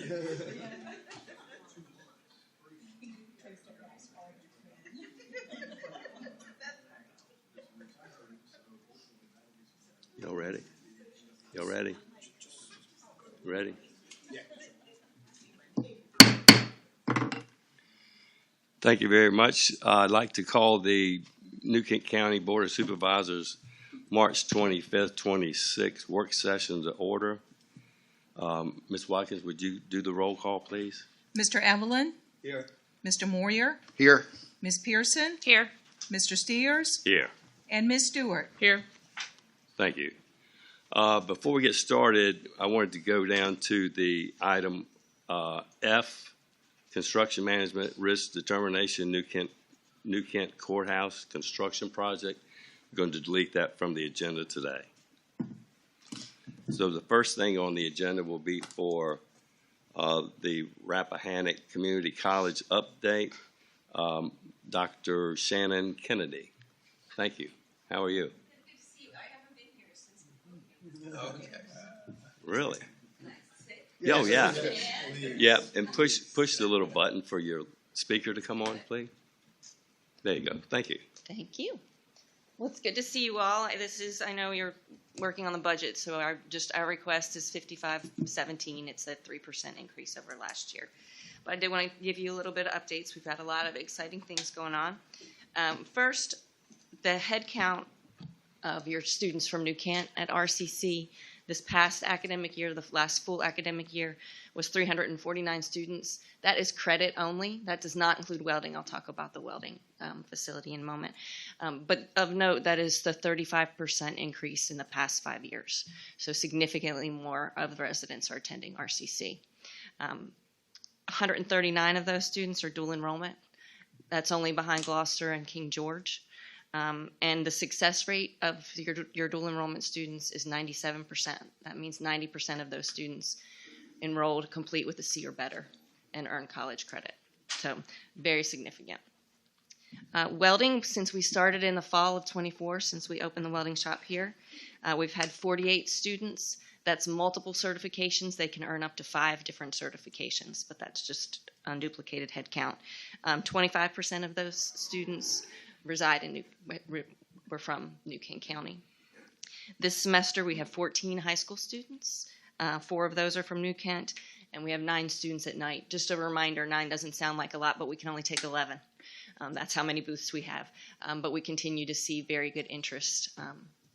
Y'all ready? Y'all ready? Ready? Thank you very much. I'd like to call the New Kent County Board of Supervisors March 25th, 26th work session to order. Ms. Watkins, would you do the roll call, please? Mr. Evelyn? Here. Mr. Moyer? Here. Ms. Pearson? Here. Mr. Steers? Here. And Ms. Stewart? Here. Thank you. Before we get started, I wanted to go down to the item F, Construction Management Risk Determination, New Kent Courthouse Construction Project. We're going to delete that from the agenda today. So the first thing on the agenda will be for the Rappahannock Community College update. Dr. Shannon Kennedy. Thank you. How are you? Good to see you. I haven't been here since. Okay. Really? Oh, yeah. Yeah, and push the little button for your speaker to come on, please. There you go. Thank you. Thank you. Well, it's good to see you all. I know you're working on the budget, so our request is 5517. It's a 3% increase over last year. But I did want to give you a little bit of updates. We've had a lot of exciting things going on. First, the head count of your students from New Kent at RCC this past academic year, the last full academic year, was 349 students. That is credit only. That does not include welding. I'll talk about the welding facility in a moment. But of note, that is the 35% increase in the past 5 years. So significantly more of the residents are attending RCC. 139 of those students are dual enrollment. That's only behind Gloucester and King George. And the success rate of your dual enrollment students is 97%. That means 90% of those students enrolled complete with a C or better and earn college credit. So very significant. Welding, since we started in the fall of 24, since we opened the welding shop here, we've had 48 students. That's multiple certifications. They can earn up to 5 different certifications, but that's just unduplicated head count. 25% of those students reside we're from New Kent County. This semester we have 14 high school students. 4 of those are from New Kent, and we have 9 students at night. Just a reminder, 9 doesn't sound like a lot, but we can only take 11. That's how many booths we have. But we continue to see very good interest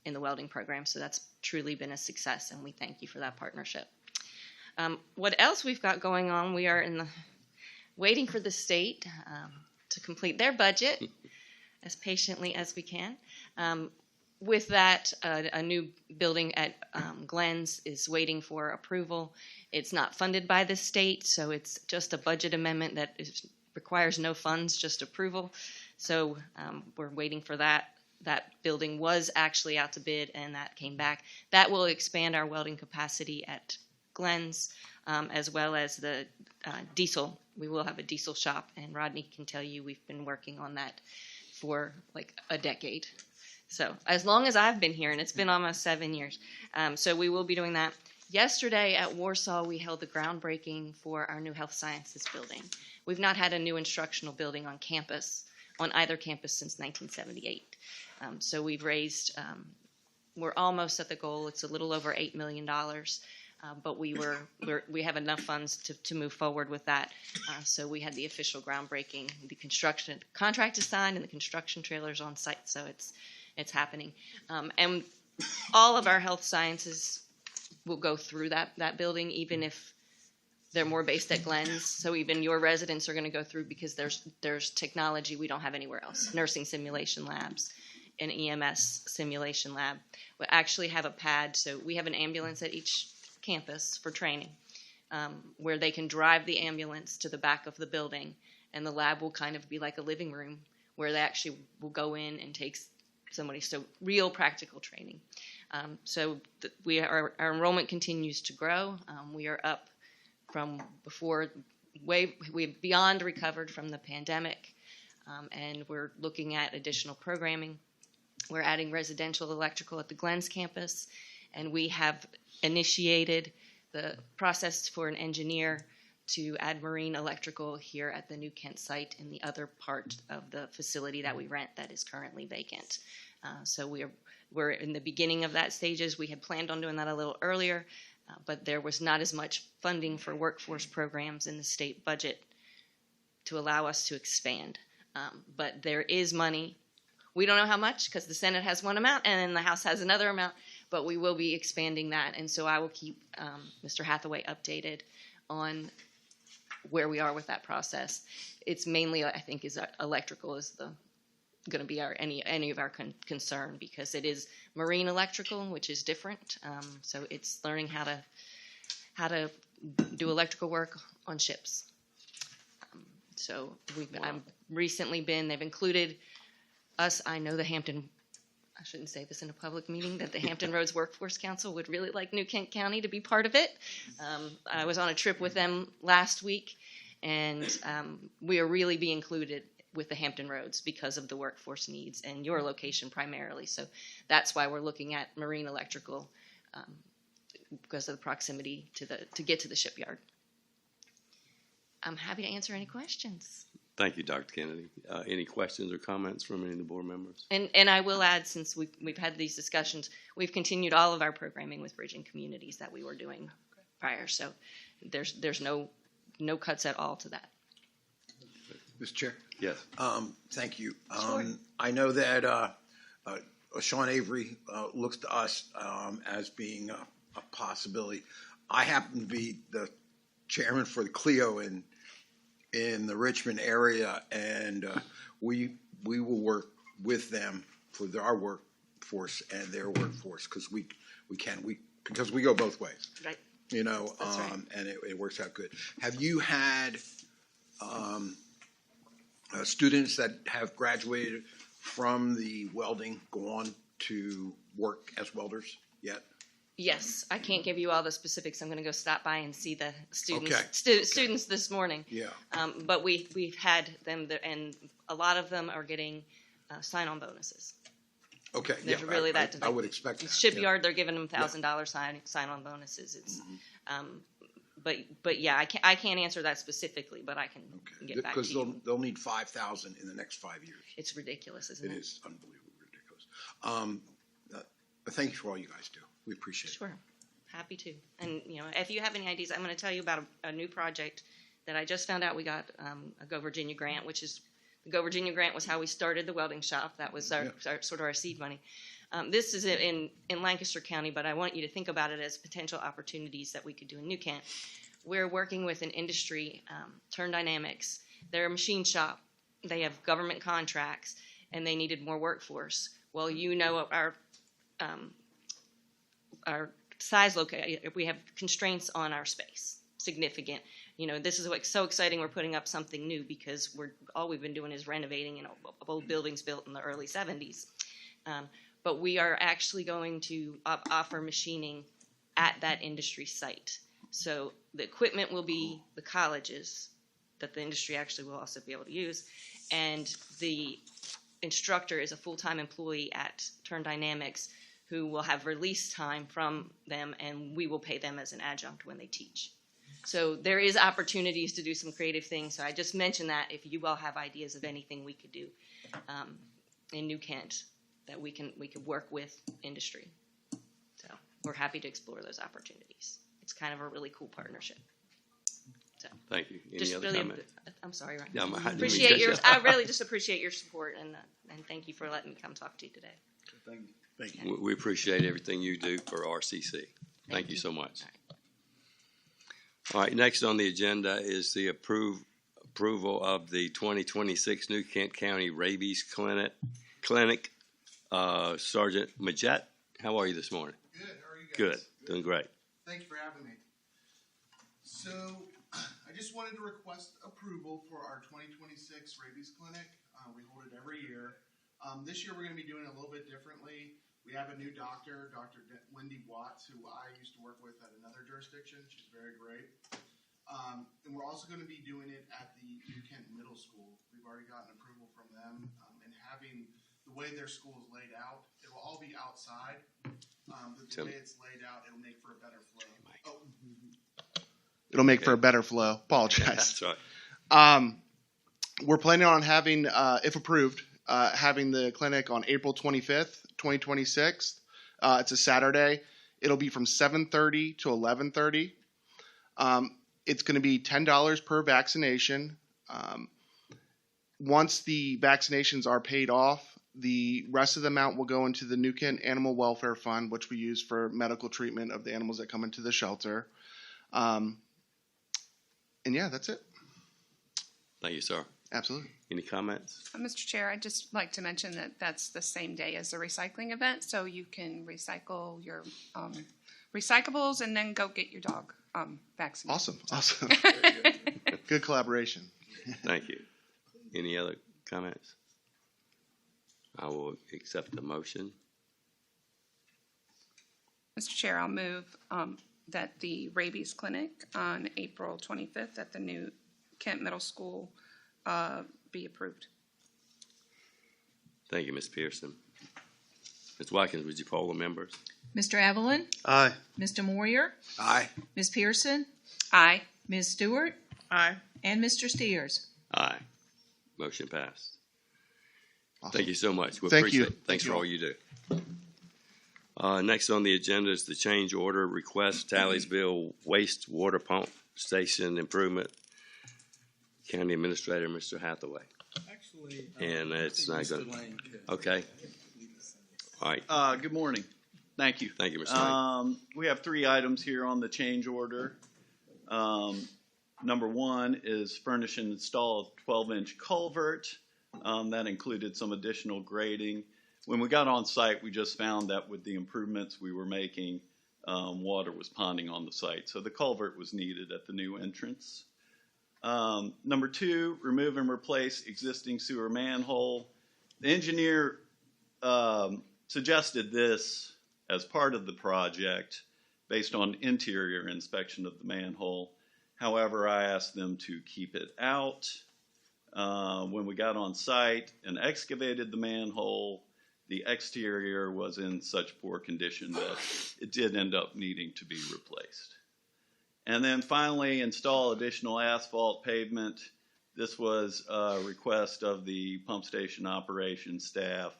in the welding program, so that's truly been a success, and we thank you for that partnership. What else we've got going on? We are waiting for the state to complete their budget as patiently as we can. With that, a new building at Glenn's is waiting for approval. It's not funded by the state, so it's just a budget amendment that requires no funds, just approval. So we're waiting for that. That building was actually out to bid, and that came back. That will expand our welding capacity at Glenn's, as well as the diesel. We will have a diesel shop, and Rodney can tell you we've been working on that for like a decade. So as long as I've been here, and it's been almost 7 years. So we will be doing that. Yesterday at Warsaw, we held the groundbreaking for our new health sciences building. We've not had a new instructional building on either campus since 1978. So we've raised, we're almost at the goal. It's a little over $8 million. But we have enough funds to move forward with that. So we had the official groundbreaking. The construction contract is signed and the construction trailer's on site. So it's happening. And all of our health sciences will go through that building, even if they're more based at Glenn's. So even your residents are going to go through, because there's technology we don't have anywhere else. Nursing simulation labs, an EMS simulation lab. We actually have a pad. So we have an ambulance at each campus for training, where they can drive the ambulance to the back of the building, and the lab will kind of be like a living room where they actually will go in and take somebody. So real practical training. So our enrollment continues to grow. We are up from before, we beyond recovered from the pandemic, and we're looking at additional programming. We're adding residential electrical at the Glenn's campus, and we have initiated the process for an engineer to add marine electrical here at the New Kent site in the other part of the facility that we rent that is currently vacant. So we're in the beginning of that stages. We had planned on doing that a little earlier, but there was not as much funding for workforce programs in the state budget to allow us to expand. But there is money. We don't know how much because the Senate has one amount and then the House has another amount, but we will be expanding that. And so I will keep Mr. Hathaway updated on where we are with that process. It's mainly, I think, is electrical is going to be any of our concern, because it is marine electrical, which is different. So it's learning how to do electrical work on ships. So I've recently they've included us. I know I shouldn't say this in a public meeting, that the Hampton Roads Workforce Council would really like New Kent County to be part of it. I was on a trip with them last week, and we are really being included with the Hampton Roads because of the workforce needs and your location primarily. So that's why we're looking at marine electrical, because of the proximity to get to the shipyard. I'm happy to answer any questions. Thank you, Dr. Kennedy. Any questions or comments from any of the board members? And I will add, since we've had these discussions, we've continued all of our programming with Bridging Communities that we were doing prior. So there's no cuts at all to that. Mr. Chair? Yes. Thank you. Sure. I know that Sean Avery looks to us as being a possibility. I happen to be the chairman for the CLEO in the Richmond area, and we will work with them for our workforce and their workforce, because because we go both ways. Right. You know, That's right. and it works out good. Have you had students that have graduated from the welding go on to work as welders yet? Yes, I can't give you all the specifics. I'm going to go stop by and see the students. Okay. Students this morning. Yeah. But we've had them there, and a lot of them are getting sign-on bonuses. Okay. There's yeah, really I would expect that. Shipyard, they're giving them $1,000 sign-on bonuses. It's, but yeah, I can't answer that specifically, but I can get back to you. Because they'll need 5,000 in the next 5 years. It's ridiculous, isn't it? It is unbelievably ridiculous. Thank you for all you guys do. We appreciate it. Sure, happy to. And if you have any ideas, I'm going to tell you about a new project that I just found out we got a Go Virginia grant, which is the Go Virginia grant was how we started the welding shop. That was our sort of our seed money. This is in Lancaster County, but I want you to think about it as potential opportunities that we could do in New Kent. We're working with an industry, Turn Dynamics. They're a machine shop. They have government contracts, and they needed more workforce. Well, our size we have constraints on our space, significant. This is what's so exciting. We're putting up something new because all we've been doing is renovating old buildings built in the early 70s. But we are actually going to offer machining at that industry site. So the equipment will be the colleges that the industry actually will also be able to use, and the instructor is a full-time employee at Turn Dynamics who will have release time from them, and we will pay them as an adjunct when they teach. So there is opportunities to do some creative things. So I just mentioned that if you all have ideas of anything we could do in New Kent, that we could work with industry. So we're happy to explore those opportunities. It's kind of a really cool partnership. So Thank you. Any other comment? I'm sorry, Ryan. Yeah, I Appreciate I really just appreciate your support, and thank you for letting me come talk to you today. Thank you. We appreciate everything you do for RCC. Thank you so much. All right, next on the agenda is the approval of the 2026 New Kent County Rabies Clinic. Sergeant Majette, how are you this morning? Good. How are you guys? Good. Doing great. Thank you for having me. So, I just wanted to request approval for our 2026 rabies clinic. We hold it every year. This year we're going to be doing it a little bit differently. We have a new doctor, Dr. Wendy Watts, who I used to work with at another jurisdiction. She's very great. And we're also going to be doing it at the New Kent Middle School. We've already gotten approval from them, and having the way their school is laid out, it will all be outside. But the way it's laid out, it'll make for a better flow. It'll make for a Okay. better flow. Apologize. That's right. We're planning on having, if approved, having the clinic on April 25th, 2026. It's a Saturday. It'll be from 7:30 to 11:30. It's going to be $10 per vaccination. Once the vaccinations are paid off, the rest of the amount will go into the New Kent Animal Welfare Fund, which we use for medical treatment of the animals that come into the shelter. And yeah, that's it. Thank you, sir. Absolutely. Any comments? Mr. Chair, I'd just like to mention that that's the same day as the recycling event, so you can recycle your recyclables and then go get your dog vaccinated. Awesome. Good collaboration. Thank you. Any other comments? I will accept the motion. Mr. Chair, I'll move that the rabies clinic on April 25th at the New Kent Middle School be approved. Thank you, Ms. Pearson. Ms. Watkins, would you poll the members? Mr. Evelyn, Aye. Mr. Moyer, Aye. Ms. Pearson, Aye. Ms. Stewart, Aye. and Mr. Steers. Aye. Motion passed. Awesome. Thank you so much. We Thank appreciate you. it. Thanks Thank for you all you do. Next on the agenda is the change order request Tallysville wastewater pump station improvement. County Administrator, Mr. Hathaway. Actually, And it's not Mr. going, Lane could. okay. All right. Good morning. Thank you. Thank you, Mr. Lane. We have 3 items here on the change order. Number 1 is furnish and install a 12-inch culvert. That included some additional grading. When we got on site, we just found that with the improvements we were making, water was ponding on the site. So the culvert was needed at the new entrance. Number 2, remove and replace existing sewer manhole. The engineer suggested this as part of the project based on interior inspection of the manhole. However, I asked them to keep it out. When we got on site and excavated the manhole, the exterior was in such poor condition that it did end up needing to be replaced. And then finally, install additional asphalt pavement. This was a request of the pump station operations staff.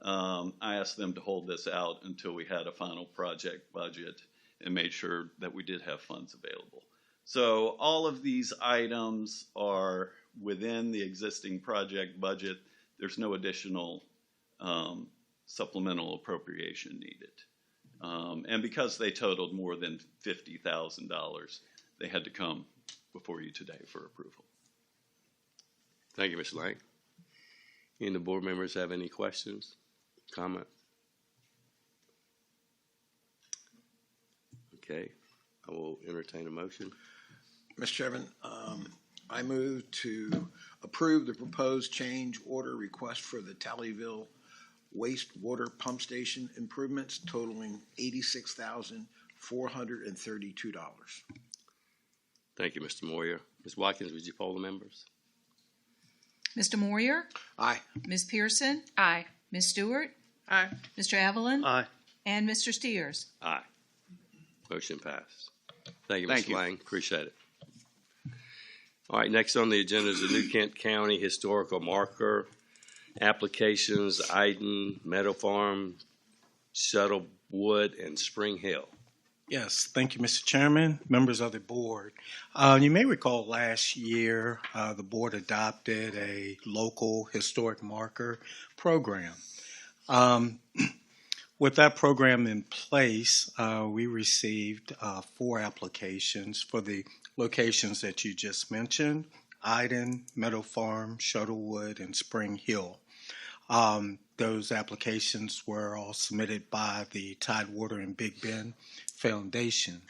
I asked them to hold this out until we had a final project budget and made sure that we did have funds available. So all of these items are within the existing project budget. There's no additional supplemental appropriation needed. And because they totaled more than $50,000, they had to come before you today for approval. Thank you, Mr. Lang. Any of the board members have any questions, comments? Okay, I will entertain a motion. Mr. Chairman, I move to approve the proposed change order request for the Tallysville wastewater pump station improvements totaling $86,432. Thank you, Mr. Moyer. Ms. Watkins, would you poll the members? Mr. Moyer, Aye. Ms. Pearson, Aye. Ms. Stewart, Aye. Mr. Evelyn, Aye. and Mr. Steers. Aye. Motion passed. Thank you, Thank Mr. you. Lang. Appreciate it. All right, next on the agenda is the New Kent County Historical Marker applications, Iden, Meadow Farm, Shuttlewood, and Spring Hill. Yes, thank you, Mr. Chairman, members of the board. You may recall last year the board adopted a local historic marker program. With that program in place, we received 4 applications for the locations that you just mentioned: Iden, Meadow Farm, Shuttlewood, and Spring Hill. Those applications were all submitted by the Tidewater and Big Bend Foundation.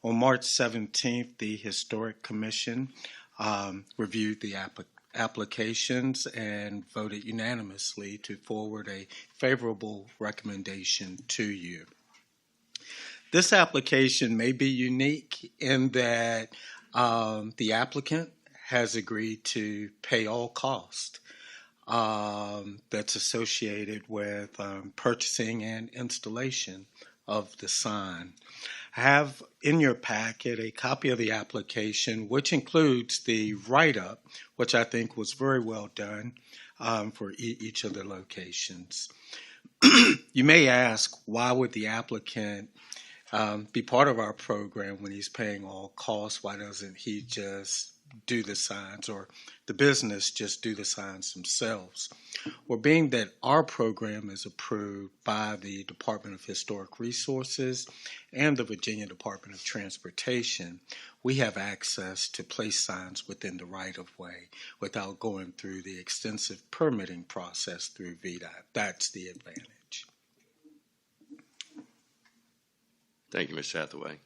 On March 17th, the Historic Commission reviewed the applications and voted unanimously to forward a favorable recommendation to you. This application may be unique in that the applicant has agreed to pay all costs that's associated with purchasing and installation of the sign. have in your packet a copy of the application, which includes the write-up, which I think was very well done for each of the locations. You may ask, why would the applicant be part of our program when he's paying all costs? Why doesn't he just do the signs, or the business just do the signs themselves? Well, being that our program is approved by the Department of Historic Resources and the Virginia Department of Transportation, we have access to place signs within the right-of-way without going through the extensive permitting process through VDOT. That's the advantage. Thank you, Mr. Hathaway.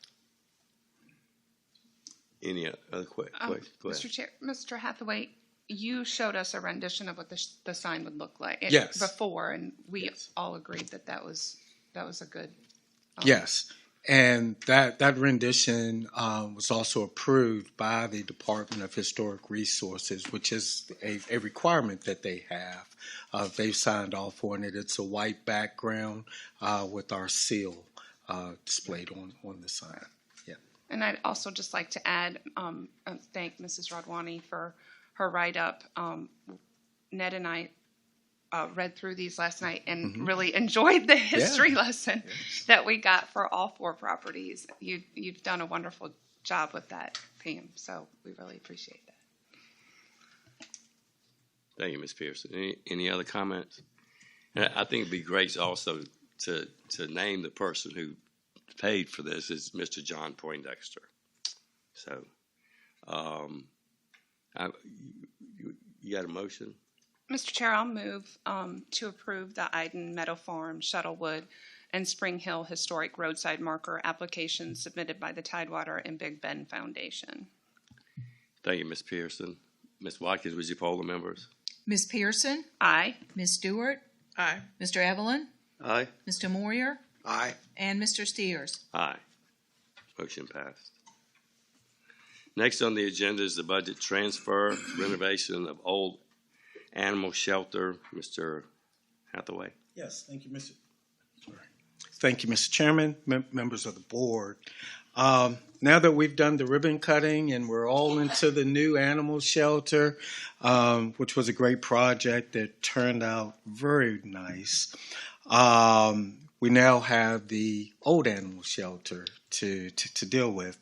Any other questions? Go ahead. Mr. Chair, Mr. Hathaway, you showed us a rendition of what the sign would look like Yes. before, and we Yes. all agreed that was a good. Yes, and that rendition was also approved by the Department of Historic Resources, which is a requirement that they have. They've signed off on it. It's a white background with our seal displayed on the sign. Yeah. And I'd also just like to add, thank Mrs. Radwani for her write-up. Ned and I read through these last night and really enjoyed the history lesson that we got for all 4 properties. You've done a wonderful job with that, Pam, so we really appreciate that. Thank you, Ms. Pearson. Any other comments? And I think it'd be great also to name the person who paid for this is Mr. John Poindexter. So, you got a motion? Mr. Chair, I'll move to approve the Iden, Meadow Farm, Shuttlewood, and Spring Hill Historic Roadside Marker applications submitted by the Tidewater and Big Bend Foundation. Thank you, Ms. Pearson. Ms. Watkins, would you poll the members? Ms. Pearson? Aye. Ms. Stewart? Aye. Mr. Evelyn? Aye. Mr. Moyer? Aye. And Mr. Steers? Aye. Motion passed. Next on the agenda is the budget transfer, renovation of old animal shelter. Mr. Hathaway. Yes, thank you, Mr. Thank you, Mr. Chairman, members of the board. Now that we've done the ribbon cutting and we're all into the new animal shelter, which was a great project that turned out very nice, we now have the old animal shelter to deal with.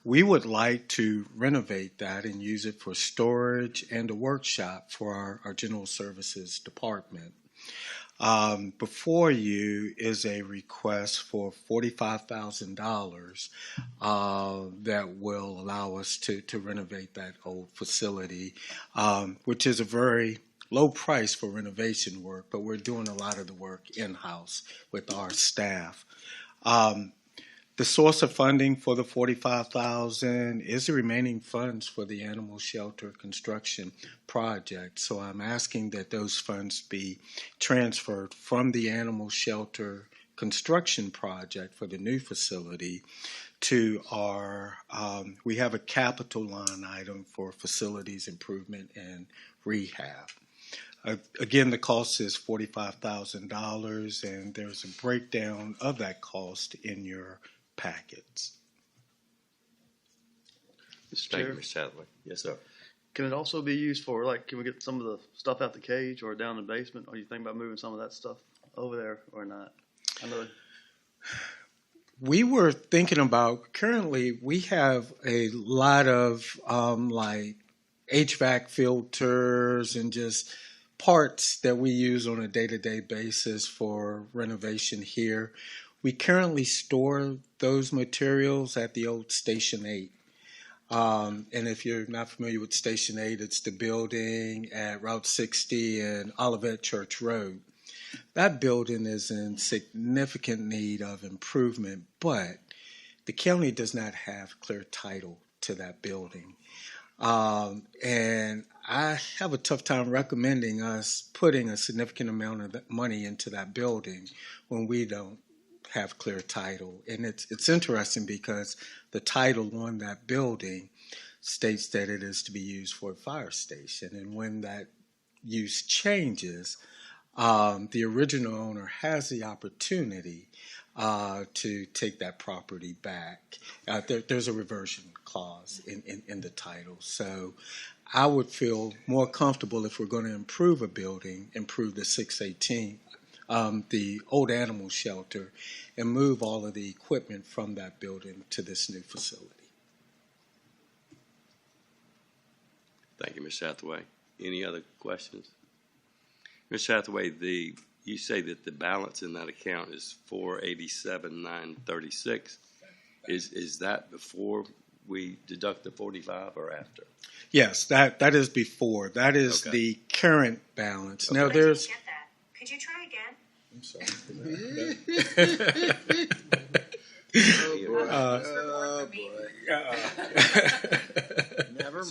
We would like to renovate that and use it for storage and a workshop for our general services department. Before you is a request for $45,000 that will allow us to renovate that old facility, which is a very low price for renovation work, but we're doing a lot of the work in-house with our staff. The source of funding for the $45,000 is the remaining funds for the animal shelter construction project. So I'm asking that those funds be transferred from the animal shelter construction project for the new facility to our, we have a capital line item for facilities improvement and rehab. Again, the cost is $45,000, and there's a breakdown of that cost in your packets. Thank Chair? you, Mr. Hathaway. Yes, sir. Can it also be used for, like, can we get some of the stuff out the cage or down in the basement? Or you think about moving some of that stuff over there or not? I know. We were thinking about, currently we have a lot of like HVAC filters and just parts that we use on a day-to-day basis for renovation here. We currently store those materials at the old Station 8. And if you're not familiar with Station 8, it's the building at Route 60 and Olivet Church Road. That building is in significant need of improvement, but the county does not have clear title to that building. And I have a tough time recommending us putting a significant amount of money into that building when we don't have clear title. And it's interesting because the title on that building states that it is to be used for a fire station. And when that use changes, the original owner has the opportunity to take that property back. There's a reversion clause in the title. So I would feel more comfortable if we're going to improve a building, improve the 618, the old animal shelter, and move all of the equipment from that building to this new facility. Thank you, Mr. Hathaway. Any other questions? Mr. Hathaway, you say that the balance in that account is $487,936. Is that before we deduct the 45 or after? Yes, that is before. That is Okay. the current balance. Now I didn't there's. get that. Could you try again? I'm sorry. Never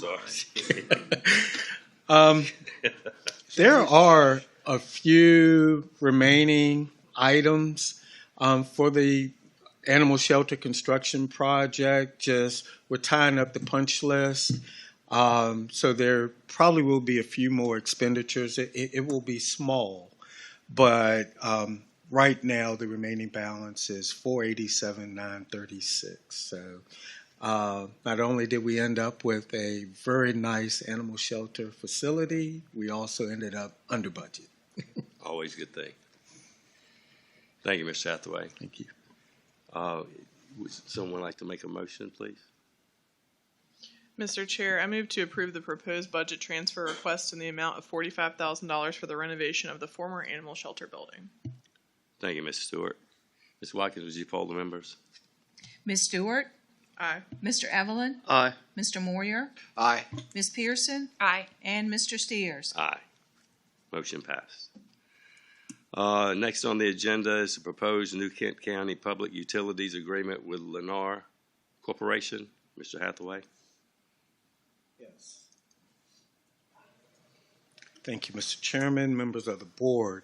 mind. There are a few remaining items for the animal shelter construction project. Just we're tying up the punch list. So there probably will be a few more expenditures. It will be small, but right now the remaining balance is $487,936. So not only did we end up with a very nice animal shelter facility, we also ended up under budget. Always a good thing. Thank you, Mr. Hathaway. Thank you. Would someone like to make a motion, please? Mr. Chair, I move to approve the proposed budget transfer request in the amount of $45,000 for the renovation of the former animal shelter building. Thank you, Ms. Stewart. Ms. Watkins, would you poll the members? Ms. Stewart? Aye. Mr. Evelyn? Aye. Mr. Moyer? Aye. Ms. Pearson? Aye. And Mr. Steers? Aye. Motion passed. Next on the agenda is the proposed New Kent County Public Utilities Agreement with Lennar Corporation. Mr. Hathaway. Yes. Thank you, Mr. Chairman, members of the board.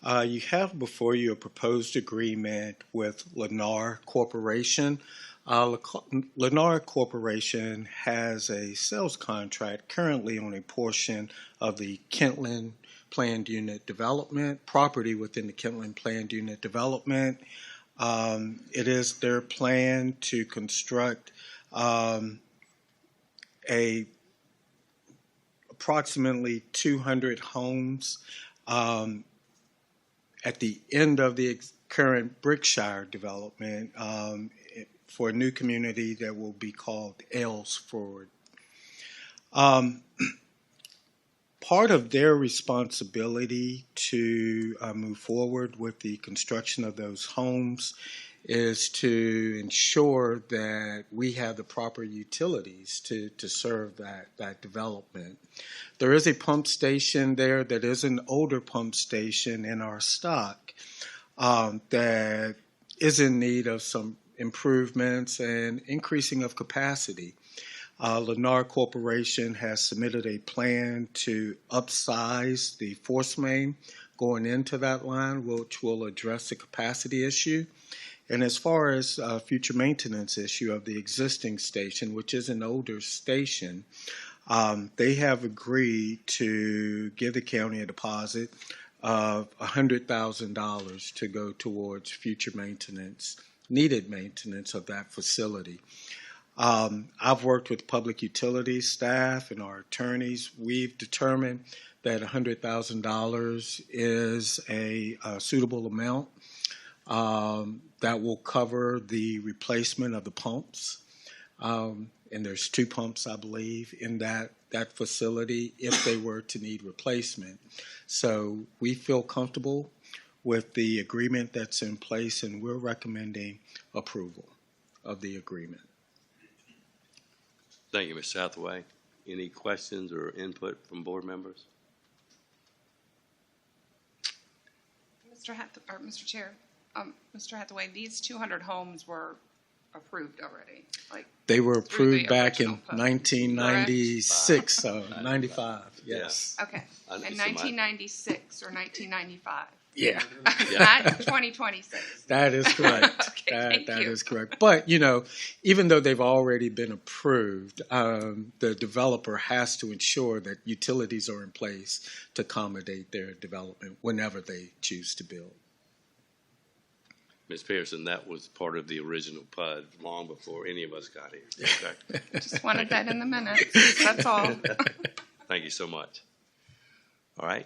You have before you a proposed agreement with Lennar Corporation. Lennar Corporation has a sales contract currently on a portion of the Kentland Planned Unit Development, property within the Kentland Planned Unit Development. It is their plan to construct approximately 200 homes at the end of the current Brickshire development for a new community that will be called Aylesford. Part of their responsibility to move forward with the construction of those homes is to ensure that we have the proper utilities to serve that development. There is a pump station there that is an older pump station in our stock that is in need of some improvements and increasing of capacity. Lennar Corporation has submitted a plan to upsize the force main going into that line, which will address the capacity issue. And as far as future maintenance issue of the existing station, which is an older station, they have agreed to give the county a deposit of $100,000 to go towards future maintenance, needed maintenance of that facility. I've worked with public utilities staff and our attorneys. We've determined that $100,000 is a suitable amount that will cover the replacement of the pumps. And there's 2 pumps, I believe, in that facility if they were to need replacement. So we feel comfortable with the agreement that's in place, and we're recommending approval of the agreement. Thank you, Mr. Hathaway. Any questions or input from board members? Mr. Chair, Mr. Hathaway, these 200 homes were approved already. They were through the approved back in original post, 1996, 95, yes. Okay. I know In somebody- 1996 or 1995? Yeah, Not 2026. that is correct. Okay, That thank you. is correct. But, even though they've already been approved, the developer has to ensure that utilities are in place to accommodate their development whenever they choose to build. Ms. Pearson, that was part of the original PUD long before any of us got here. Okay. Just wanted that in the minutes. That's all. Thank you so much. All right.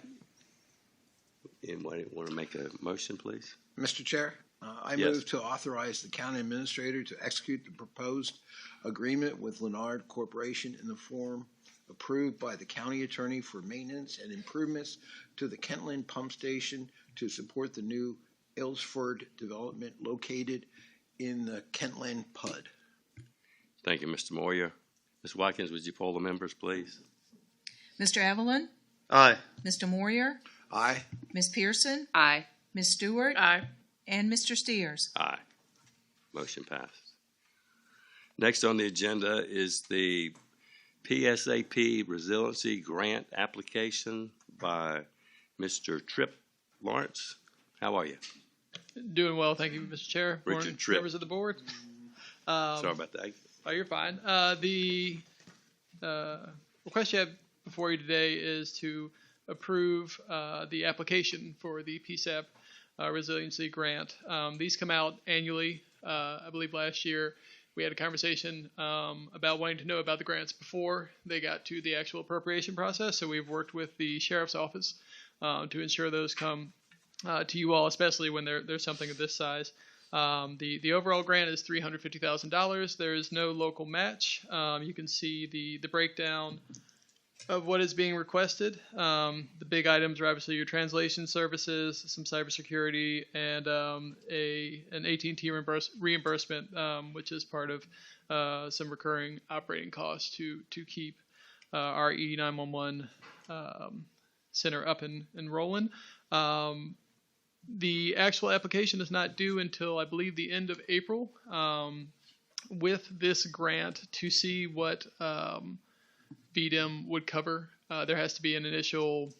Anybody want to make a motion, please? Mr. Chair, I Yes. move to authorize the county administrator to execute the proposed agreement with Lennar Corporation in the form approved by the county attorney for maintenance and improvements to the Kentland Pump Station to support the new Ilsford development located in the Kentland PUD. Thank you, Mr. Moyer. Ms. Watkins, would you poll the members, please? Mr. Evelyn, Aye. Mr. Moyer, Aye. Ms. Pearson, Aye. Ms. Stewart, Aye. and Mr. Steers. Aye. Motion passed. Next on the agenda is the PSAP Resiliency Grant application by Mr. Tripp Lawrence. How are you? Doing well, thank you, Mr. Chair. Richard Morning, Tripp. members of the board. Sorry about that. Oh, you're fine. The request you have before you today is to approve the application for the PSAP Resiliency Grant. These come out annually. I believe last year we had a conversation about wanting to know about the grants before they got to the actual appropriation process. So we've worked with the Sheriff's Office to ensure those come to you all, especially when there's something of this size. The overall grant is $350,000. There is no local match. You can see the breakdown of what is being requested. The big items are obviously your translation services, some cybersecurity, and an AT&T reimbursement, which is part of some recurring operating costs to keep our E911 center up and rolling. The actual application is not due until, I believe, the end of April. With this grant, to see what VDM would cover, there has to be an initial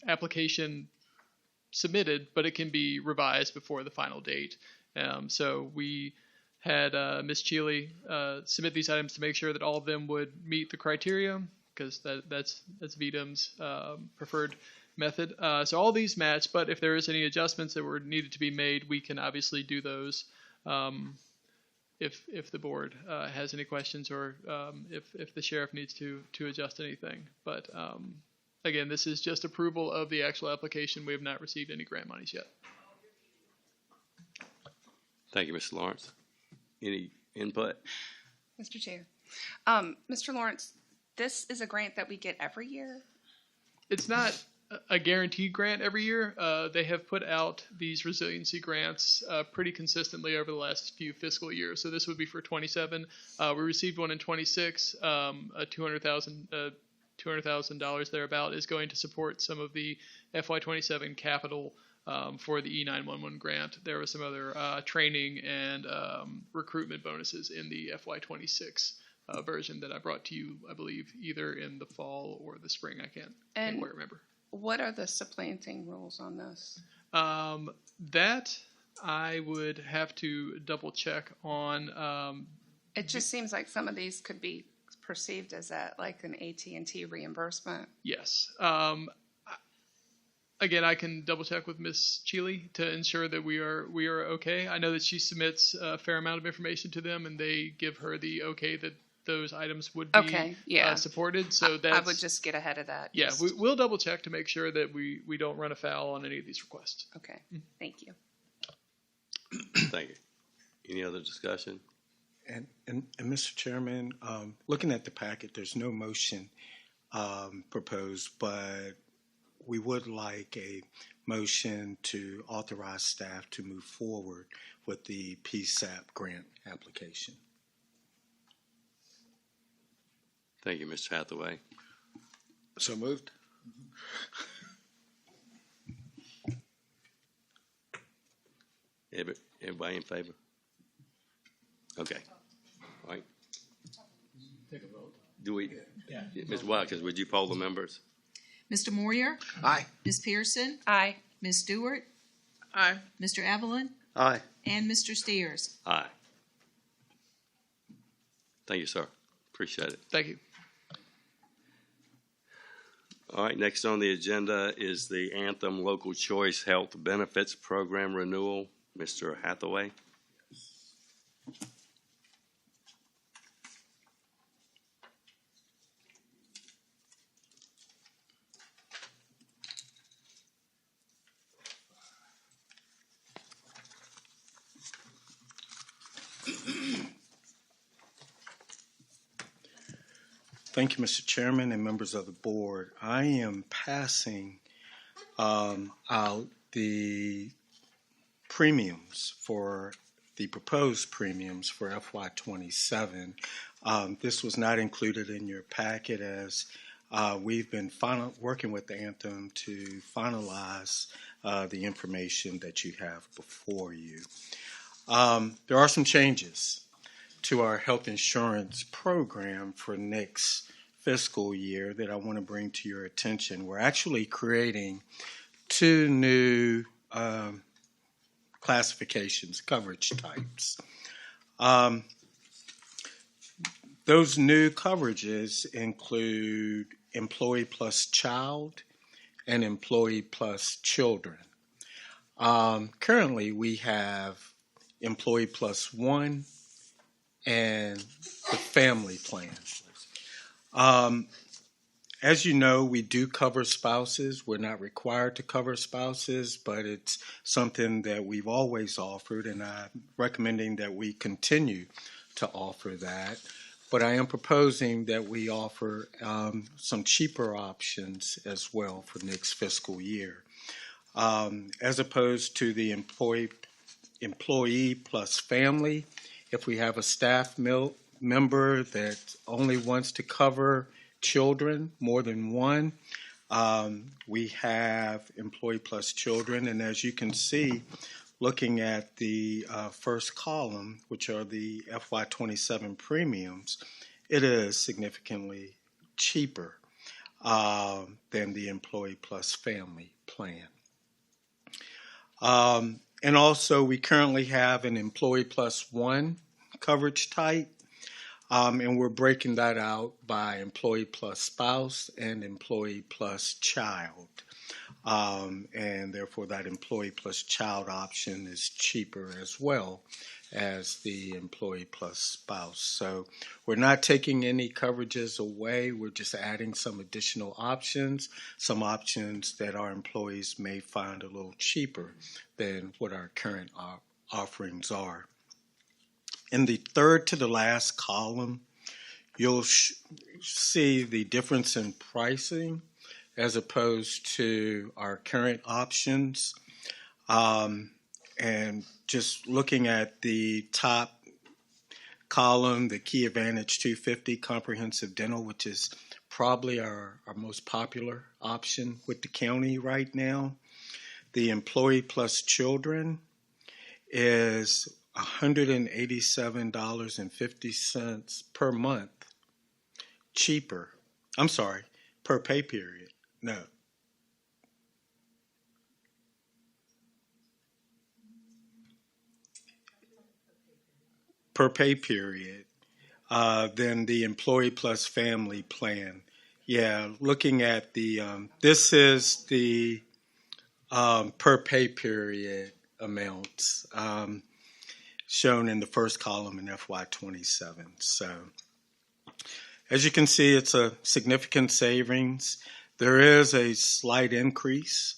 application submitted, but it can be revised before the final date. So we had Ms. Cheely submit these items to make sure that all of them would meet the criteria, because that's VDM's preferred method. So all these match, but if there is any adjustments that were needed to be made, we can obviously do those if the board has any questions, or if the sheriff needs to adjust anything. But again, this is just approval of the actual application. We have not received any grant monies yet. Thank you, Mr. Lawrence. Any input? Mr. Chair. Mr. Lawrence, this is a grant that we get every year? It's not a guaranteed grant every year. They have put out these resiliency grants pretty consistently over the last few fiscal years. So this would be for 27. We received one in 26. A $200,000 thereabout is going to support some of the FY27 capital for the E911 grant. There was some other training and recruitment bonuses in the FY26 version that I brought to you, I believe, either in the fall or the spring. I can't quite remember. What are the supplanting rules on this? That I would have to double check on. It just seems like some of these could be perceived as like an AT&T reimbursement. Yes. Again, I can double check with Ms. Cheely to ensure that we are okay. I know that she submits a fair amount of information to them, and they give her the okay that those items would be supported. So that's, I would just get ahead of that. Yeah, we'll double check to make sure that we don't run afoul on any of these requests. Okay, thank you. Thank you. Any other discussion? And Mr. Chairman, looking at the packet, there's no motion proposed, but we would like a motion to authorize staff to move forward with the PSAP grant application. Thank you, Mr. Hathaway. So moved. Everybody in favor? Okay. All right. Take a vote. Do we? Yeah. Ms. Watkins, would you poll the members? Mr. Moyer, Aye. Ms. Pearson, Aye. Ms. Stewart, Aye. Mr. Evelyn, Aye. and Mr. Steers. Aye. Thank you, sir. Appreciate it. Thank you. All right, next on the agenda is the Anthem Local Choice Health Benefits Program Renewal. Mr. Hathaway. Thank you, Mr. Chairman and members of the board. I am passing out the premiums for the proposed premiums for FY27. This was not included in your packet as we've been working with Anthem to finalize the information that you have before you. There are some changes to our health insurance program for next fiscal year that I want to bring to your attention. We're actually creating two new classifications, coverage types. Those new coverages include employee plus child and employee plus children. Currently, we have employee plus one and the family plan. As you know, we do cover spouses. We're not required to cover spouses, but it's something that we've always offered, and I'm recommending that we continue to offer that. But I am proposing that we offer some cheaper options as well for next fiscal year. As opposed to the employee plus family, if we have a staff member that only wants to cover children, more than one, we have employee plus children. And as you can see, looking at the first column, which are the FY27 premiums, it is significantly cheaper than the employee plus family plan. And also, we currently have an employee plus one coverage type, and we're breaking that out by employee plus spouse and employee plus child. And therefore, that employee plus child option is cheaper as well as the employee plus spouse. So we're not taking any coverages away. We're just adding some additional options, some options that our employees may find a little cheaper than what our current offerings are. In the third to the last column, you'll see the difference in pricing as opposed to our current options. And just looking at the top column, the Key Advantage 250 Comprehensive Dental, which is probably our most popular option with the county right now. The Employee Plus Children is $187.50 per month cheaper. I'm sorry, per pay period. No. Per pay period than the Employee Plus Family plan. Yeah, looking at the, this is the per pay period amounts shown in the first column in FY27. So as you can see, it's a significant savings. There is a slight increase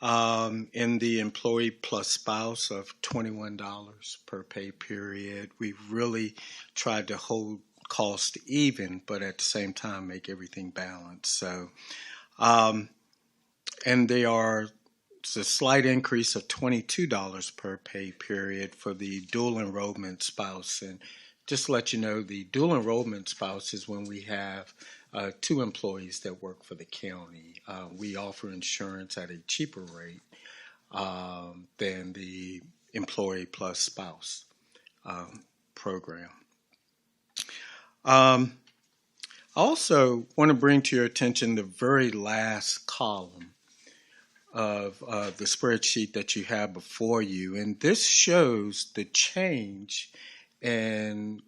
in the employee plus spouse of $21 per pay period. We've really tried to hold cost even, but at the same time make everything balanced. So, and it's a slight increase of $22 per pay period for the dual enrollment spouse. And just to let you know, the dual enrollment spouse is when we have two employees that work for the county. We offer insurance at a cheaper rate than the employee plus spouse program. I also want to bring to your attention the very last column of the spreadsheet that you have before you. And this shows the change in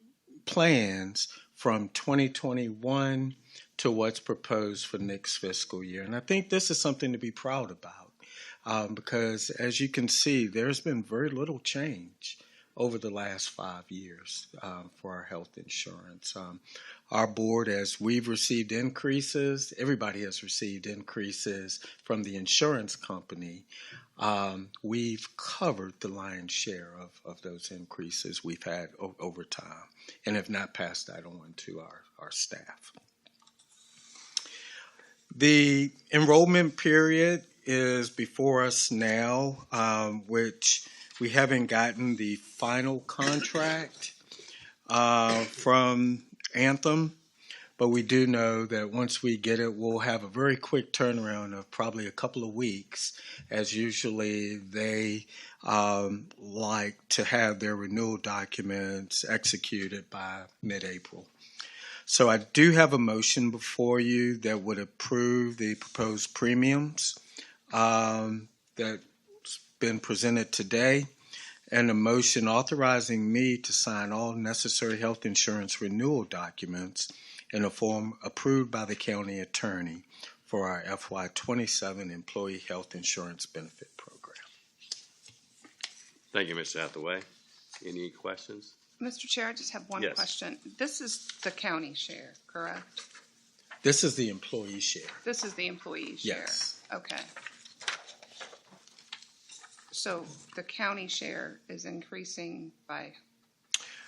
plans from 2021 to what's proposed for next fiscal year. And I think this is something to be proud about. because as you can see, there's been very little change over the last 5 years for our health insurance. Our board, as we've received increases, everybody has received increases from the insurance company. We've covered the lion's share of those increases we've had over time and have not passed that on to our staff. The enrollment period is before us now, which we haven't gotten the final contract from Anthem, but we do know that once we get it, we'll have a very quick turnaround of probably a couple of weeks, as usually they like to have their renewal documents executed by mid-April. So I do have a motion before you that would approve the proposed premiums that's been presented today, and a motion authorizing me to sign all necessary health insurance renewal documents in a form approved by the county attorney for our FY27 Employee Health Insurance Benefit Program. Thank you, Mr. Hathaway. Any questions? Mr. Chair, I just have one Yes. question. This is the county share, correct? This is the employee share. This is the employee share? Yes. Okay. So the county share is increasing by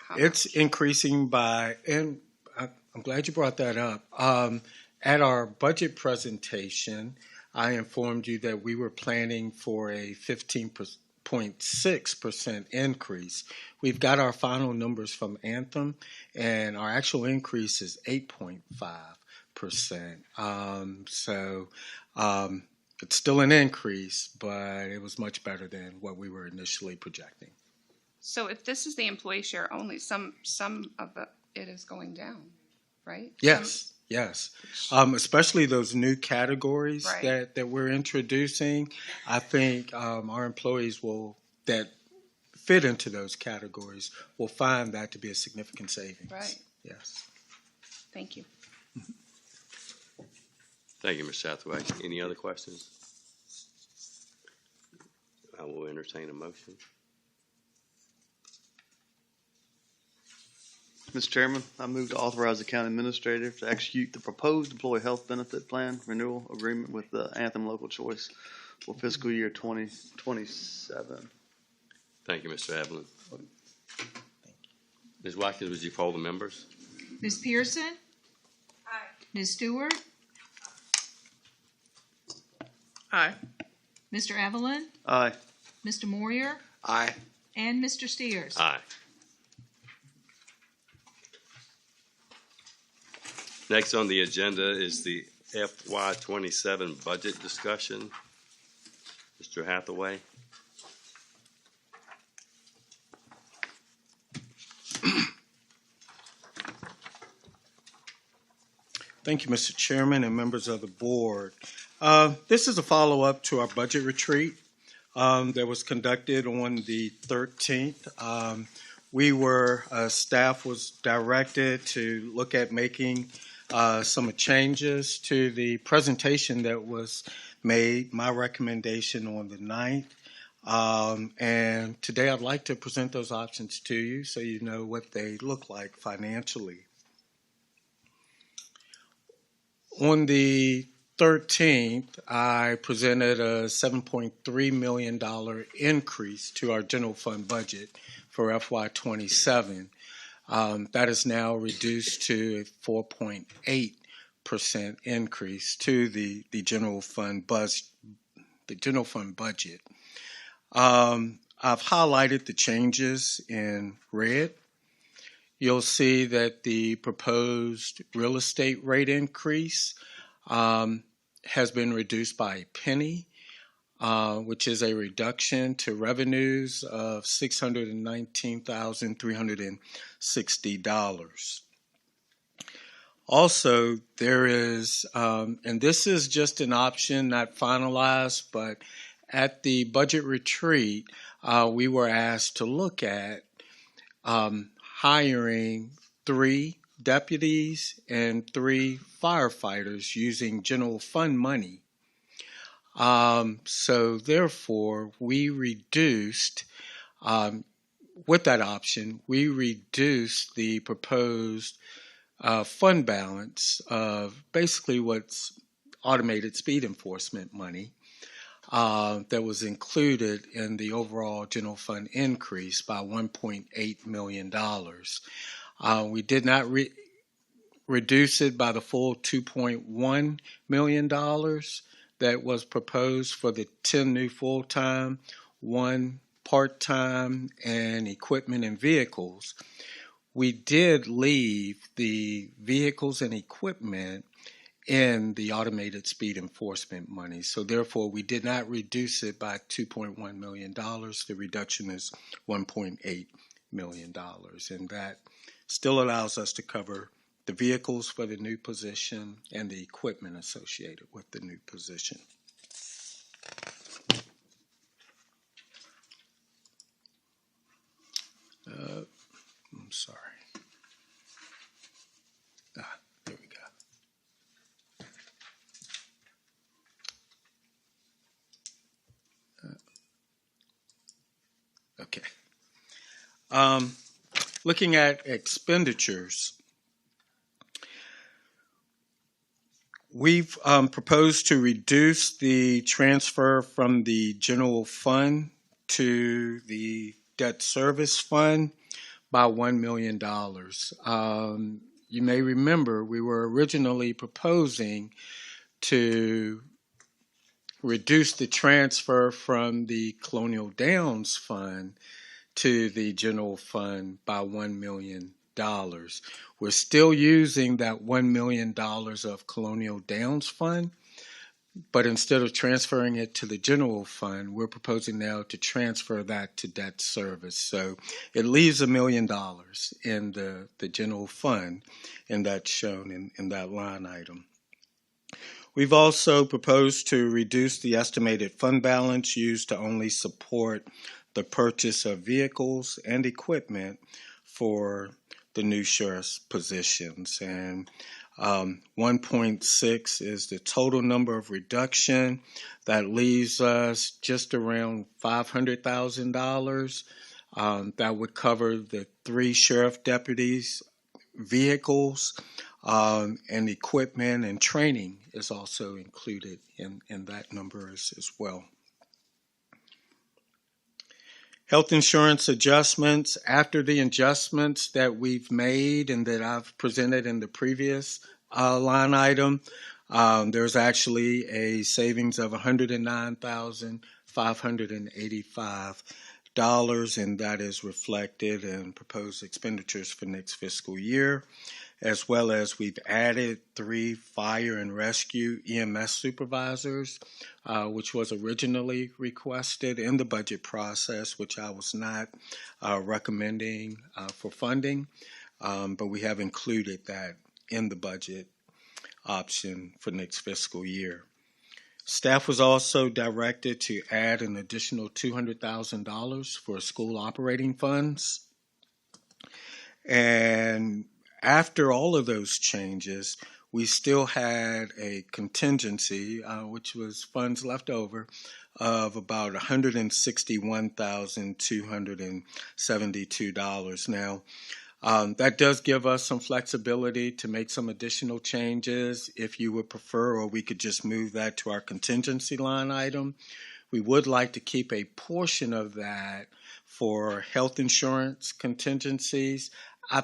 how It's much? increasing by, and I'm glad you brought that up. At our budget presentation, I informed you that we were planning for a 15.6% increase. We've got our final numbers from Anthem, and our actual increase is 8.5%. It's still an increase, but it was much better than what we were initially projecting. So if this is the employee share only, some of it is going down, right? Yes, yes. Especially those new categories Right. that we're introducing. I think our employees that fit into those categories will find that to be a significant savings. Right. Yes. Thank you. Thank you, Mr. Hathaway. Any other questions? I will entertain a motion. Mr. Chairman, I move to authorize the county administrator to execute the proposed employee health benefit plan renewal agreement with the Anthem Local Choice for fiscal year 2027. Thank you, Mr. Evelyn. Ms. Watkins, would you poll the members? Ms. Pearson? Aye. Ms. Stewart? Aye. Mr. Evelyn? Aye. Mr. Moyer? Aye. And Mr. Steers? Aye. Next on the agenda is the FY27 budget discussion. Mr. Hathaway. Thank you, Mr. Chairman and members of the board. This is a follow-up to our budget retreat that was conducted on the 13th. Staff was directed to look at making some changes to the presentation that was made, my recommendation on the 9th. And today I'd like to present those options to you so you know what they look like financially. On the 13th, I presented a $7.3 million increase to our general fund budget for FY27. That is now reduced to a 4.8% increase to the general fund budget. I've highlighted the changes in red. You'll see that the proposed real estate rate increase has been reduced by a penny, which is a reduction to revenues of $619,360. Also, there is, and this is just an option, not finalized, but at the budget retreat, we were asked to look at hiring 3 deputies and 3 firefighters using general fund money. So therefore, we reduced, with that option, we reduced the proposed fund balance of basically what's automated speed enforcement money that was included in the overall general fund increase by $1.8 million. We did not reduce it by the full $2.1 million that was proposed for the 10 new full-time, 1 part-time, and equipment and vehicles. We did leave the vehicles and equipment in the automated speed enforcement money. So therefore, we did not reduce it by $2.1 million. The reduction is $1.8 million. And that still allows us to cover the vehicles for the new position and the equipment associated with the new position. I'm sorry. There we go. Okay. Looking at expenditures, we've proposed to reduce the transfer from the general fund to the debt service fund by $1 million. You may remember we were originally proposing to reduce the transfer from the Colonial Downs Fund to the general fund by $1 million. We're still using that $1 million of Colonial Downs Fund, but instead of transferring it to the general fund, we're proposing now to transfer that to debt service. So it leaves $1 million in the general fund, and that's shown in that line item. We've also proposed to reduce the estimated fund balance used to only support the purchase of vehicles and equipment for the new sheriff's positions. And 1.6 is the total number of reduction. That leaves us just around $500,000. That would cover the 3 sheriff deputies, vehicles, and equipment, and training is also included in that number as well. Health insurance adjustments. After the adjustments that we've made and that I've presented in the previous line item, there's actually a savings of $109,585, and that is reflected in proposed expenditures for next fiscal year, as well as we've added 3 fire and rescue EMS supervisors, which was originally requested in the budget process, which I was not recommending for funding, but we have included that in the budget option for next fiscal year. Staff was also directed to add an additional $200,000 for school operating funds. And after all of those changes, we still had a contingency, which was funds left over, of about $161,272. Now, that does give us some flexibility to make some additional changes if you would prefer, or we could just move that to our contingency line item. We would like to keep a portion of that for health insurance contingencies. I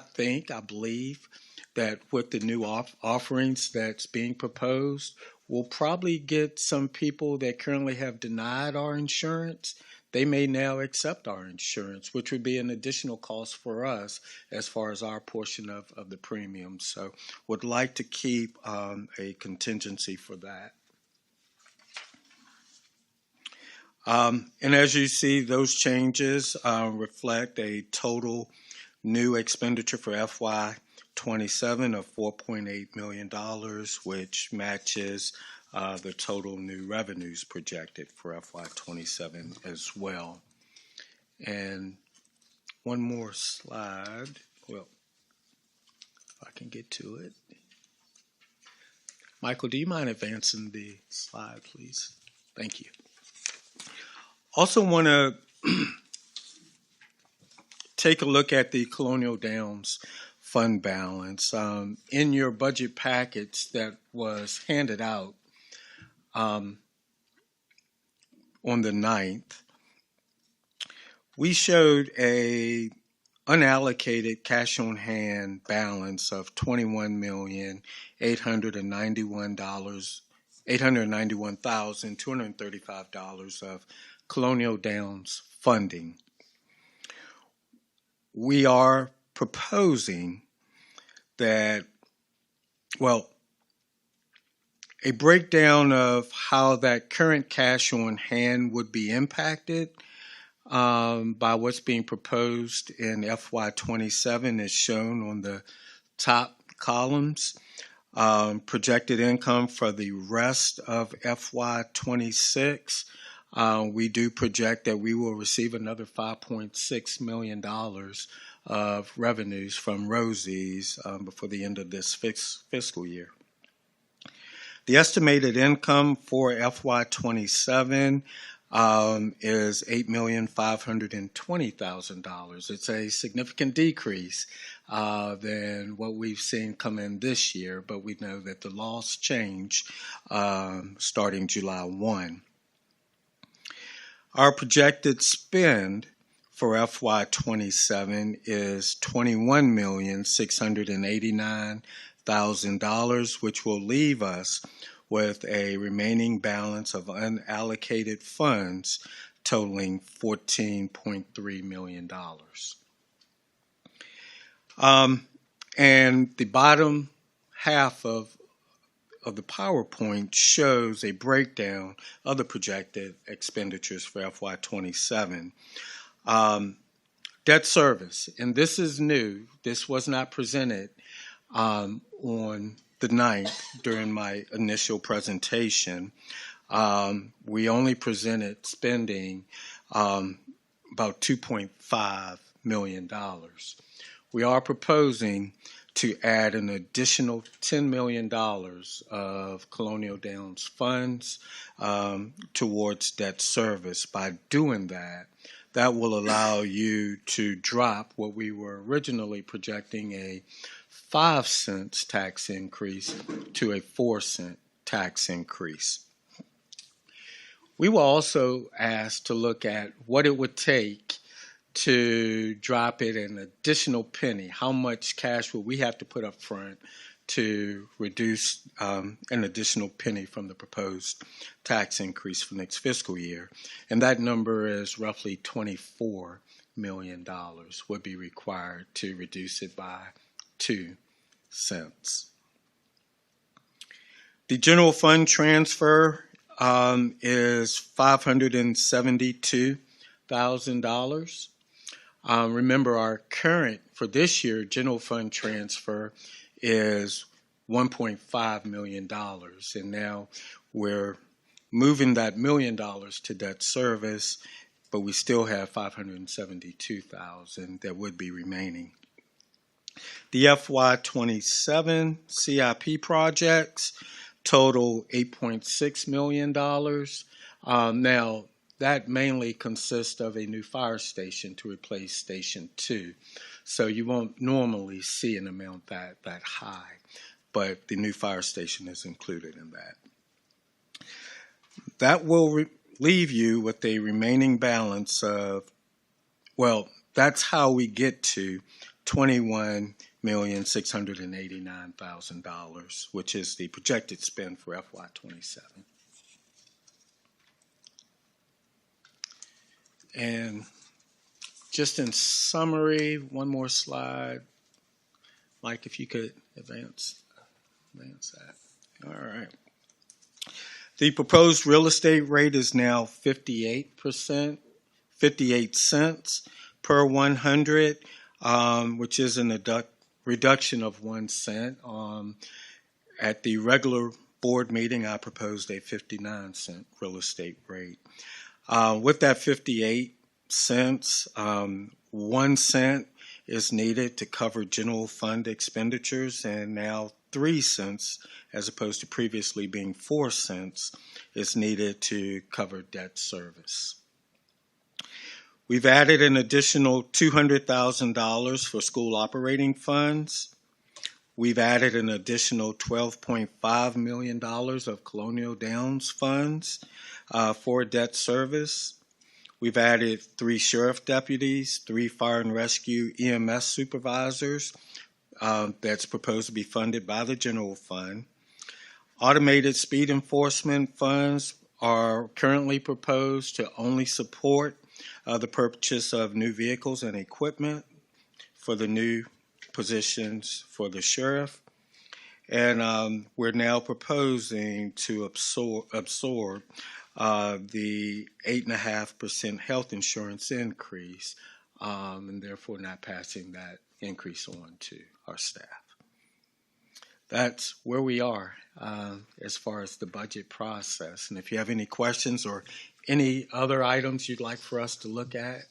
believe that with the new offerings that's being proposed, we'll probably get some people that currently have denied our insurance. They may now accept our insurance, which would be an additional cost for us as far as our portion of the premium. So would like to keep a contingency for that. And as you see, those changes reflect a total new expenditure for FY27 of $4.8 million, which matches the total new revenues projected for FY27 as well. And one more slide. Well, if I can get to it. Michael, do you mind advancing the slide, please? Thank you. Also want to take a look at the Colonial Downs fund balance. In your budget package that was handed out on the 9th, we showed a unallocated cash on hand balance of $21,891,235 of Colonial Downs funding. We are proposing that, well, a breakdown of how that current cash on hand would be impacted by what's being proposed in FY27 is shown on the top columns. Projected income for the rest of FY26, we do project that we will receive another $5.6 million of revenues from Rosie's before the end of this fiscal year. The estimated income for FY27 is $8,520,000. It's a significant decrease than what we've seen come in this year, but we know that the laws change starting July 1. Our projected spend for FY27 is $21,689,000, which will leave us with a remaining balance of unallocated funds totaling $14.3 million. And the bottom half of the PowerPoint shows a breakdown of the projected expenditures for FY27. Debt service, and this is new. This was not presented on the 9th during my initial presentation. We only presented spending about $2.5 million. We are proposing to add an additional $10 million of Colonial Downs funds towards debt service. By doing that, that will allow you to drop what we were originally projecting a 5 cents tax increase to a 4 cent tax increase. We were also asked to look at what it would take to drop it an additional penny. How much cash would we have to put up front to reduce an additional penny from the proposed tax increase for next fiscal year? And that number is roughly $24 million would be required to reduce it by 2 cents. The general fund transfer is $572,000. Remember, our current, for this year, general fund transfer is $1.5 million. And now we're moving that $1 million to debt service, but we still have $572,000 that would be remaining. The FY27 CIP projects total $8.6 million. Now, that mainly consists of a new fire station to replace Station 2. So you won't normally see an amount that high, but the new fire station is included in that. That will leave you with a remaining balance of, well, that's how we get to $21,689,000, which is the projected spend for FY27. And just in summary, one more slide. Mike, if you could advance that. All right. The proposed real estate rate is now 58%, 58 cents per 100, which is a reduction of 1 cent. At the regular board meeting, I proposed a 59-cent real estate rate. With that 58 cents, 1 cent is needed to cover general fund expenditures, and now 3 cents, as opposed to previously being 4 cents, is needed to cover debt service. We've added an additional $200,000 for school operating funds. We've added an additional $12.5 million of Colonial Downs funds for debt service. We've added 3 sheriff deputies, 3 fire and rescue EMS supervisors that's proposed to be funded by the general fund. Automated speed enforcement funds are currently proposed to only support the purchase of new vehicles and equipment for the new positions for the sheriff. And we're now proposing to absorb the 8.5% health insurance increase, and therefore not passing that increase on to our staff. That's where we are as far as the budget process. And if you have any questions or any other items you'd like for us to look at,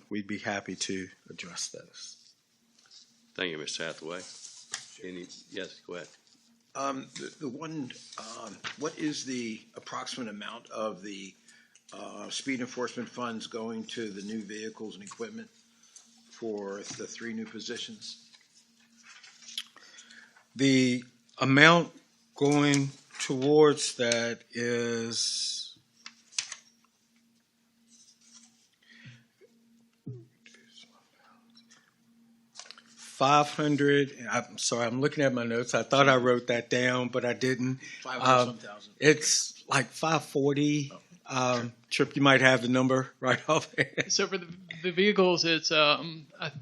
we'd be happy to address those. Thank you, Mr. Hathaway. Yes, go ahead. The one, what is the approximate amount of the speed enforcement funds going to the new vehicles and equipment for the 3 new positions? The amount going towards that is $500. I'm sorry, I'm looking at my notes. I thought I wrote that down, but I didn't. 500,000. It's like 540. Tripp, you might have the number right off. So for the vehicles, it's I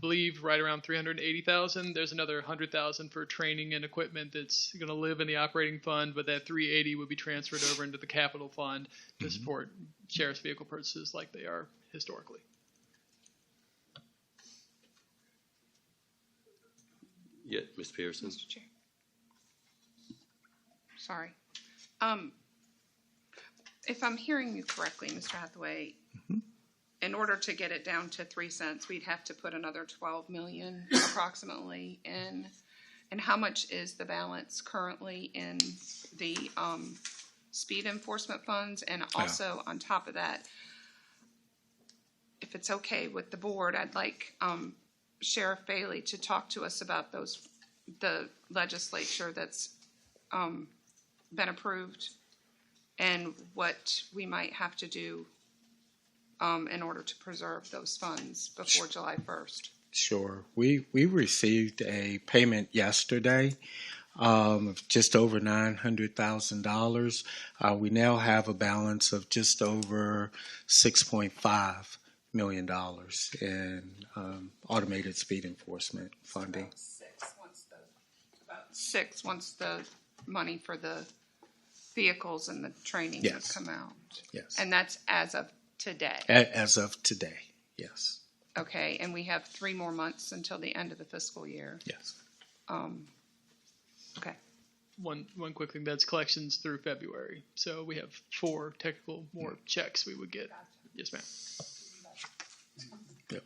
believe right around 380,000. There's another 100,000 for training and equipment that's going to live in the operating fund, but that 380 would be transferred over into the capital fund to support sheriff's vehicle purchases like they are historically. Yeah, Ms. Pearson. Mr. Chair. Sorry. If I'm hearing you correctly, Mr. Hathaway, in order to get it down to 3 cents, we'd have to put another $12 million approximately in. And how much is the balance currently in the speed enforcement funds? And also on top of that, if it's okay with the board, I'd like Sheriff Bailey to talk to us about the legislature that's been approved and what we might have to do in order to preserve those funds before July 1st. Sure. We received a payment yesterday of just over $900,000. We now have a balance of just over $6.5 million in automated speed enforcement funding. About six once the money for the vehicles and the training has come out. Yes. And that's as of today. As of today, yes. Okay, and we have 3 more months until the end of the fiscal year. Yes. Okay. One quick thing, that's collections through February. So we have 4 technical more checks we would get. Yes, ma'am. Yep.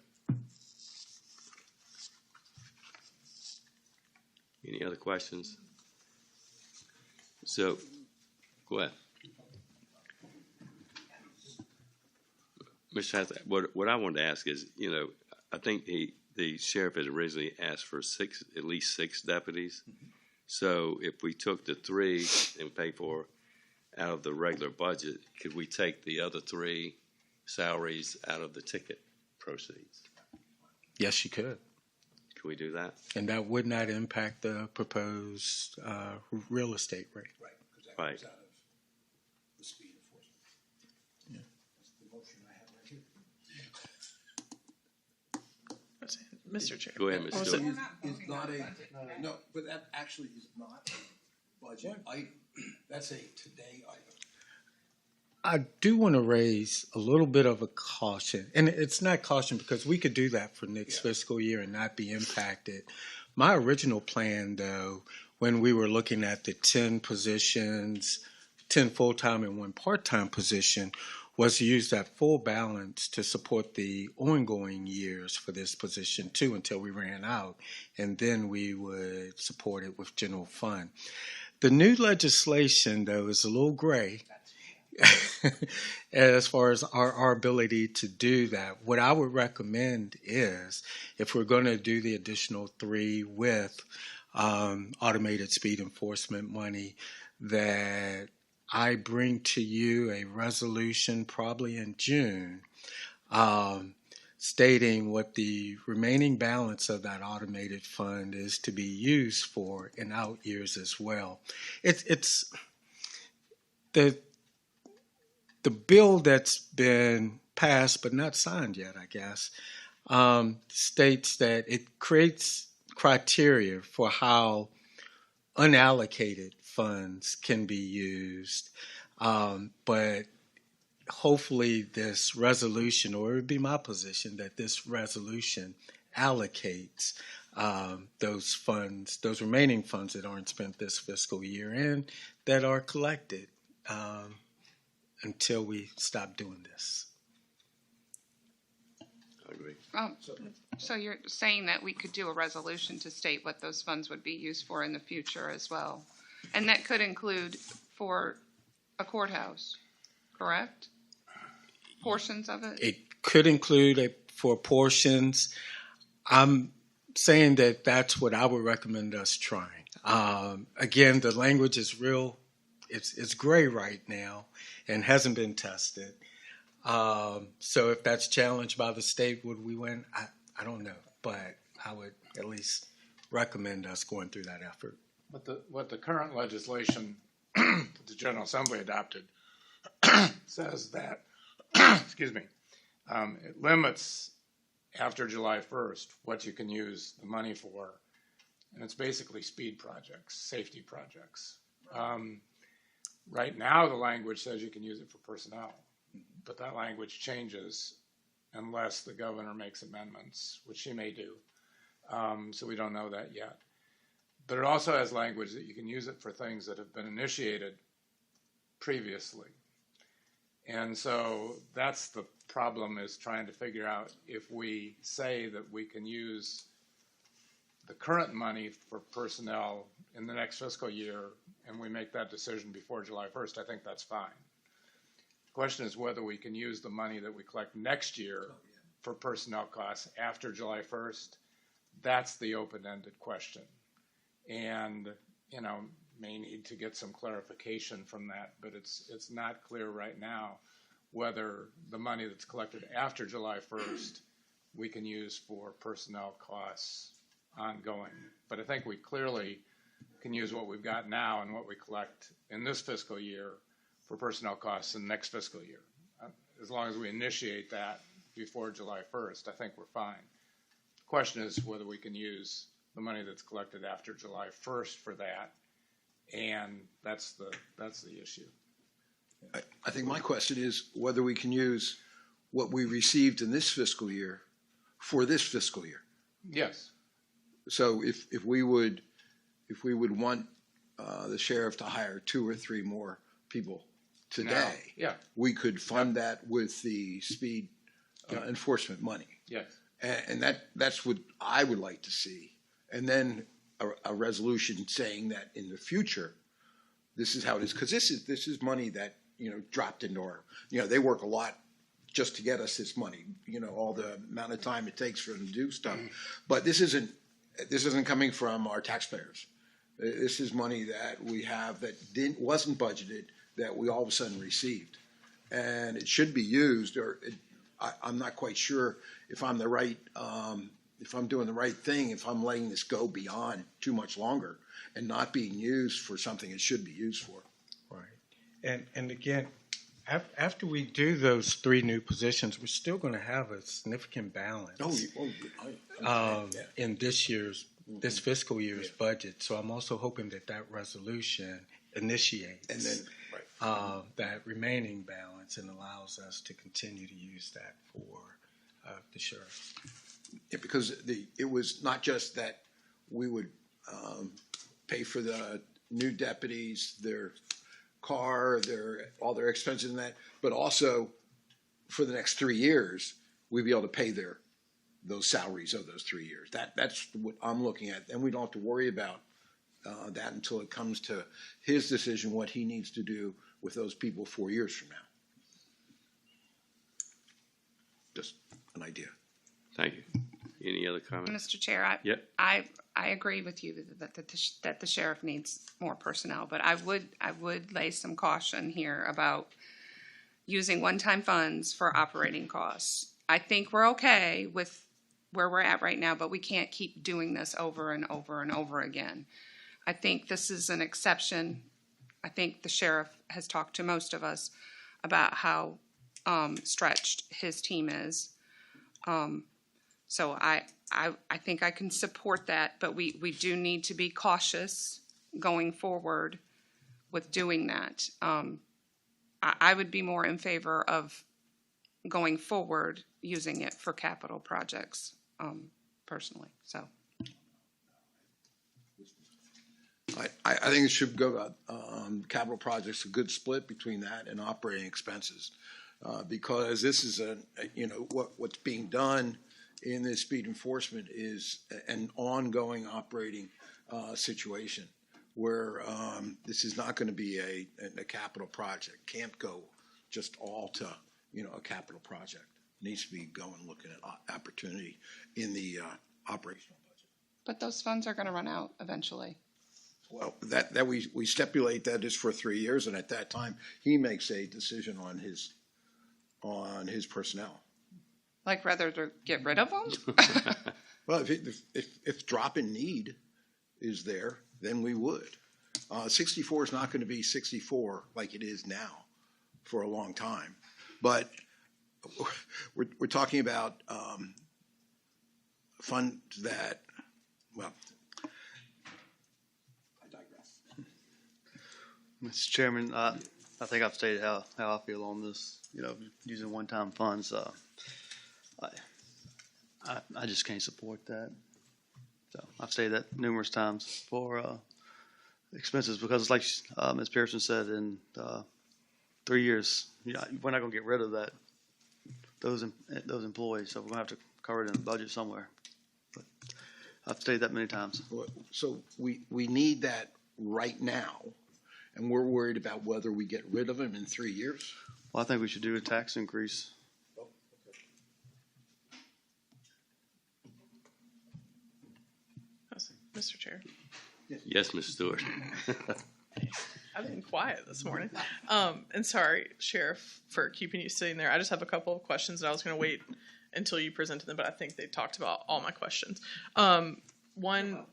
Any other questions? So, go ahead. Mr. Hathaway, what I wanted to ask is, I think the sheriff had originally asked for at least six deputies. So if we took the 3 and paid for out of the regular budget, could we take the other 3 salaries out of the ticket proceeds? Yes, you could. Can we do that? And that would not impact the proposed real estate rate. Right, because that Right. comes out of the speed enforcement. Yeah. That's the motion I have right here. Mr. Chair. Go ahead, Ms. Oh, Stewart. Is not a, no, but that actually is not a budget item. That's a today item. I do want to raise a little bit of a caution, and it's not caution because we could do that for next fiscal year and not be impacted. My original plan, though, when we were looking at the 10 positions, 10 full-time and 1 part-time position, was to use that full balance to support the ongoing years for this position too until we ran out, and then we would support it with general fund. The new legislation, though, is a little gray as far as our ability to do that. What I would recommend is, if we're going to do the additional 3 with automated speed enforcement money, that I bring to you a resolution probably in June stating what the remaining balance of that automated fund is to be used for in out years as well. It's the bill that's been passed but not signed yet, I guess, states that it creates criteria for how unallocated funds can be used. But hopefully this resolution, or it would be my position that this resolution allocates those funds, those remaining funds that aren't spent this fiscal year and that are collected until we stop doing this. I agree. So you're saying that we could do a resolution to state what those funds would be used for in the future as well? And that could include for a courthouse, correct? Portions of it? It could include for portions. I'm saying that that's what I would recommend us trying. Again, the language is real. It's gray right now and hasn't been tested. So if that's challenged by the state, would we win? I don't know, but I would at least recommend us going through that effort. What the current legislation that the General Assembly adopted says that, excuse me, it limits after July 1st what you can use the money for, and it's basically speed projects, safety projects. Right now, the language says you can use it for personnel, but that language changes unless the governor makes amendments, which she may do. So we don't know that yet. But it also has language that you can use it for things that have been initiated previously. And so that's the problem, is trying to figure out if we say that we can use the current money for personnel in the next fiscal year and we make that decision before July 1st, I think that's fine. The question is whether we can use the money that we collect next year for personnel costs after July 1st. That's the open-ended question. And, may need to get some clarification from that, but it's not clear right now whether the money that's collected after July 1st we can use for personnel costs ongoing. But I think we clearly can use what we've got now and what we collect in this fiscal year for personnel costs in the next fiscal year. As long as we initiate that before July 1st, I think we're fine. The question is whether we can use the money that's collected after July 1st for that, and that's the issue. I think my question is whether we can use what we received in this fiscal year for this fiscal year. Yes. So if we would want the sheriff to hire 2 or 3 more people today, we could fund that with the speed enforcement money. Yes. And that's what I would like to see. And then a resolution saying that in the future, this is how it is. Because this is money that, dropped into our, they work a lot just to get us this money, all the amount of time it takes for them to do stuff. But this isn't coming from our taxpayers. This is money that we have that wasn't budgeted, that we all of a sudden received. And it should be used, I'm not quite sure if I'm if I'm doing the right thing, if I'm letting this go beyond too much longer and not being used for something it should be used for. Right. And again, after we do those 3 new positions, we're still going to have a significant balance in this fiscal year's budget. So I'm also hoping that resolution initiates and then, that remaining balance and allows us to continue to use that for the sheriff. Yeah, because it was not just that we would pay for the new deputies, their car, all their expenses and that, but also for the next 3 years, we'd be able to pay those salaries of those 3 years. That's what I'm looking at. And we don't have to worry about that until it comes to his decision, what he needs to do with those people 4 years from now. Just an idea. Thank you. Any other comments? Mr. Chair, Yep. I agree with you that the sheriff needs more personnel, but I would lay some caution here about using one-time funds for operating costs. I think we're okay with where we're at right now, but we can't keep doing this over and over and over again. I think this is an exception. I think the sheriff has talked to most of us about how stretched his team is. So I think I can support that, but we do need to be cautious going forward with doing that. I would be more in favor of going forward using it for capital projects, personally. So I think it should go capital projects, a good split between that and operating expenses, because this is what's being done in this speed enforcement is an ongoing operating situation where this is not going to be a capital project. Can't go just all to a capital project. It needs to be looking at opportunity in the operational budget. but those funds are going to run out eventually. Well, that we stipulate that is for 3 years, and at that time he makes a decision on his personnel. Like rather to get rid of them? Well, if drop in need is there, then we would. 64 is not going to be 64 like it is now for a long time, but we're talking about funds that, well, I digress. Mr. Chairman, I think I've stated how I feel on this, using one-time funds. I just can't support that. So I've stated that numerous times for expenses, because like Ms. Pearson said, in 3 years, we're not going to get rid of those employees, so we're going to have to cover it in the budget somewhere. But I've stated that many times. So we need that right now, and we're worried about whether we get rid of them in 3 years. Well, I think we should do a tax increase. Mr. Chair. Yes, Mr. Stewart. I've been quiet this morning. And sorry, Sheriff, for keeping you sitting there. I just have a couple of questions, and I was going to wait until you presented them, but I think they talked about all my questions. One,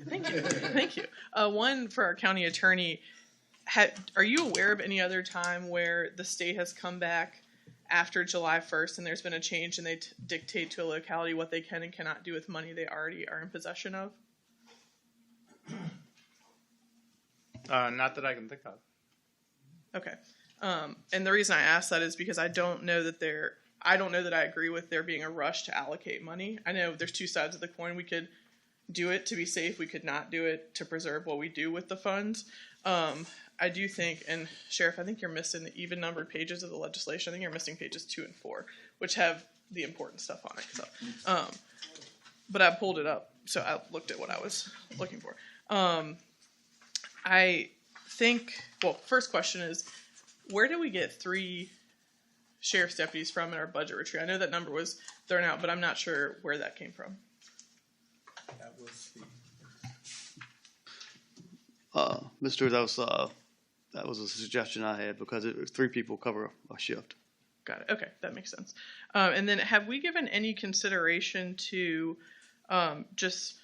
thank you. One for our county attorney. Are you aware of any other time where the state has come back after July 1st and there's been a change and they dictate to a locality what they can and cannot do with money they already are in possession of? Not that I can think of. Okay. And the reason I ask that is because I don't know that I agree with there being a rush to allocate money. I know there's two sides of the coin. We could do it to be safe. We could not do it to preserve what we do with the funds. I do think, and Sheriff, I think you're missing the even numbered pages of the legislation. I think you're missing pages 2 and 4, which have the important stuff on it. So, but I pulled it up, so I looked at what I was looking for. I think, well, first question is, where do we get 3 sheriff's deputies from in our budget retreat? I know that number was thrown out, but I'm not sure where that came from. That was Mr. That was a suggestion I had, because 3 people cover a shift. Got it. Okay, that makes sense. And then have we given any consideration to just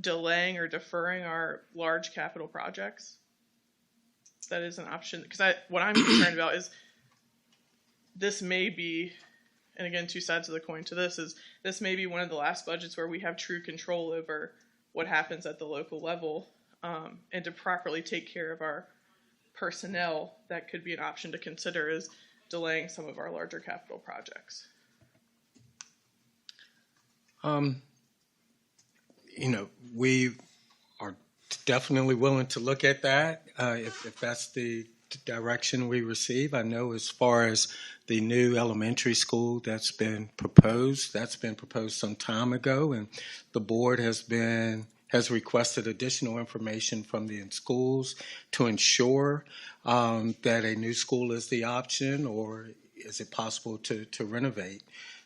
delaying or deferring our large capital projects? That is an option, because what I'm concerned about is this may be, and again, two sides of the coin to this, is this may be one of the last budgets where we have true control over what happens at the local level, and to properly take care of our personnel. That could be an option to consider, is delaying some of our larger capital projects. We are definitely willing to look at that if that's the direction we receive. I know as far as the new elementary school that's been proposed some time ago, and the board has requested additional information from the schools to ensure that a new school is the option, or is it possible to renovate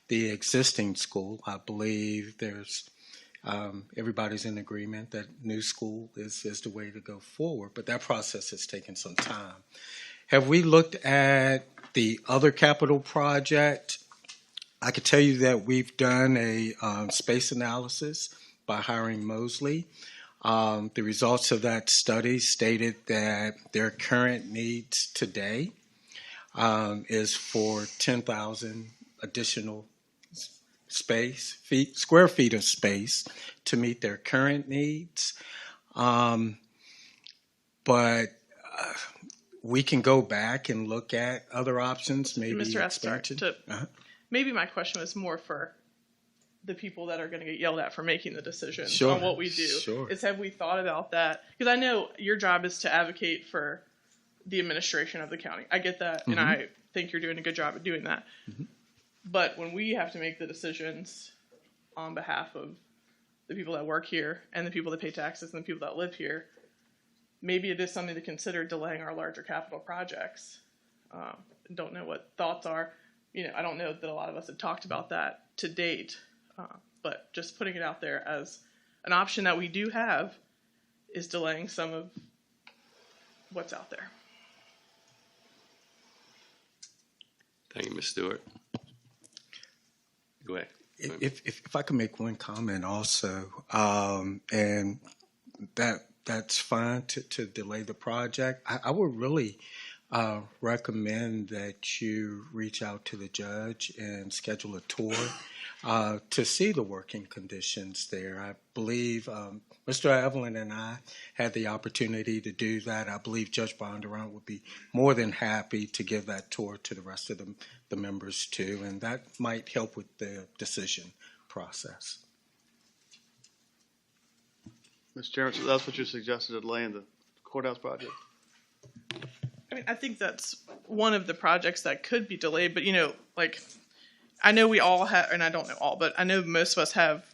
the existing school. I believe there's everybody's in agreement that new school is the way to go forward, but that process has taken some time. Have we looked at the other capital project? I could tell you that we've done a space analysis by hiring Mosley. The results of that study stated that their current needs today is for 10,000 additional square feet of space to meet their current needs. But we can go back and look at other options, maybe Mr. expansion. Maybe my question was more for the people that are going to get yelled at for making the decisions Sure, on what we do. sure. Is have we thought about that? Because I know your job is to advocate for the administration of the county. I get that, and I think you're doing a good job at doing that. But when we have to make the decisions on behalf of the people that work here and the people that pay taxes and the people that live here, maybe it is something to consider delaying our larger capital projects. Don't know what thoughts are. I don't know that a lot of us have talked about that to date, but just putting it out there as an option that we do have is delaying some of what's out there. Thank you, Ms. Stewart. Go ahead. If I can make one comment also, and that's fine to delay the project. I would really recommend that you reach out to the judge and schedule a tour to see the working conditions there. I believe Mr. Evelyn and I had the opportunity to do that. I believe Judge Bondurant would be more than happy to give that tour to the rest of the members too, and that might help with the decision process. Mr. Chairman, so that's what you suggested, delaying the courthouse project? I mean, I think that's one of the projects that could be delayed, but I know we all have, and I don't know all, but I know most of us have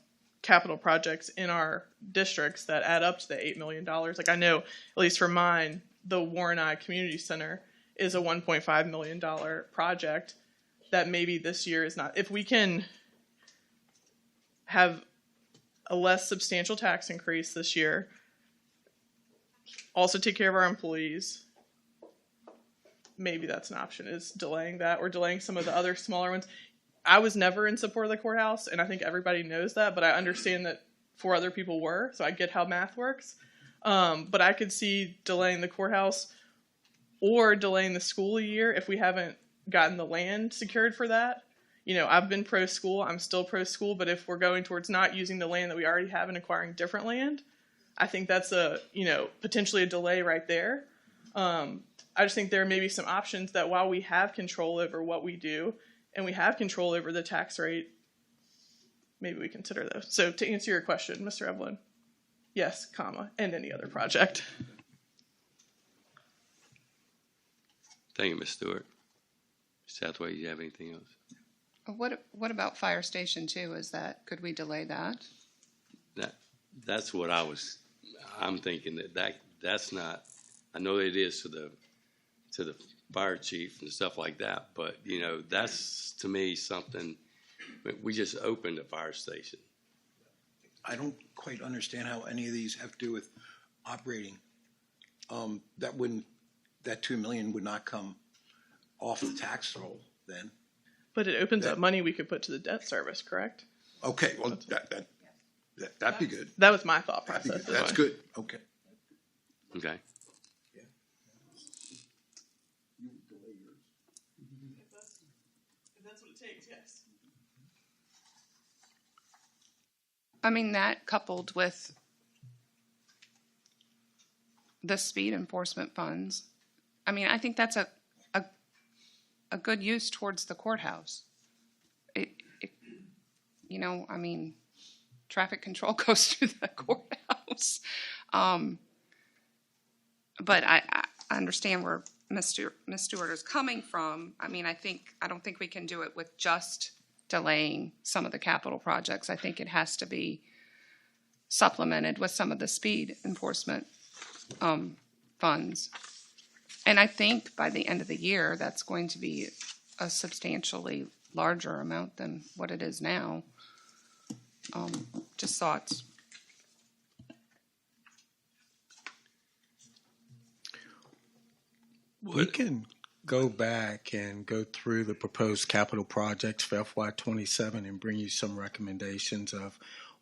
capital projects in our districts that add up to the $8 million. I know, at least for mine, the Warren I Community Center is a $1.5 million project that maybe this year is not. If we can have a less substantial tax increase this year, also take care of our employees, maybe that's an option, is delaying that or delaying some of the other smaller ones. I was never in support of the courthouse, and I think everybody knows that, but I understand that 4 other people were, so I get how math works. But I could see delaying the courthouse or delaying the school a year if we haven't gotten the land secured for that. I've been pro-school, I'm still pro-school, but if we're going towards not using the land that we already have and acquiring different land, I think that's potentially a delay right there. I just think there may be some options that while we have control over what we do and we have control over the tax rate, maybe we consider those. So to answer your question, Mr. Evelyn, yes, and any other project. Thank you, Ms. Stewart. Southway, you have anything else? What about Fire Station 2? Could we delay that? That's what I'm thinking that's not, I know it is to the fire chief and stuff like that, but that's to me something. We just opened a fire station. I don't quite understand how any of these have to do with operating. That $2 million would not come off the tax roll then. But it opens up money we could put to the debt service, correct? Okay, well that'd be good. That was my thought process. That's good. Okay. Okay. If that's what it takes, yes. I mean, that coupled with the speed enforcement funds, I think that's a good use towards the courthouse. Traffic control goes through the courthouse. But I understand we're Ms. Stewart is coming from. I mean, I don't think we can do it with just delaying some of the capital projects. I think it has to be supplemented with some of the speed enforcement funds. And I think by the end of the year, that's going to be a substantially larger amount than what it is now. Just thoughts. We can go back and go through the proposed capital projects for FY27 and bring you some recommendations of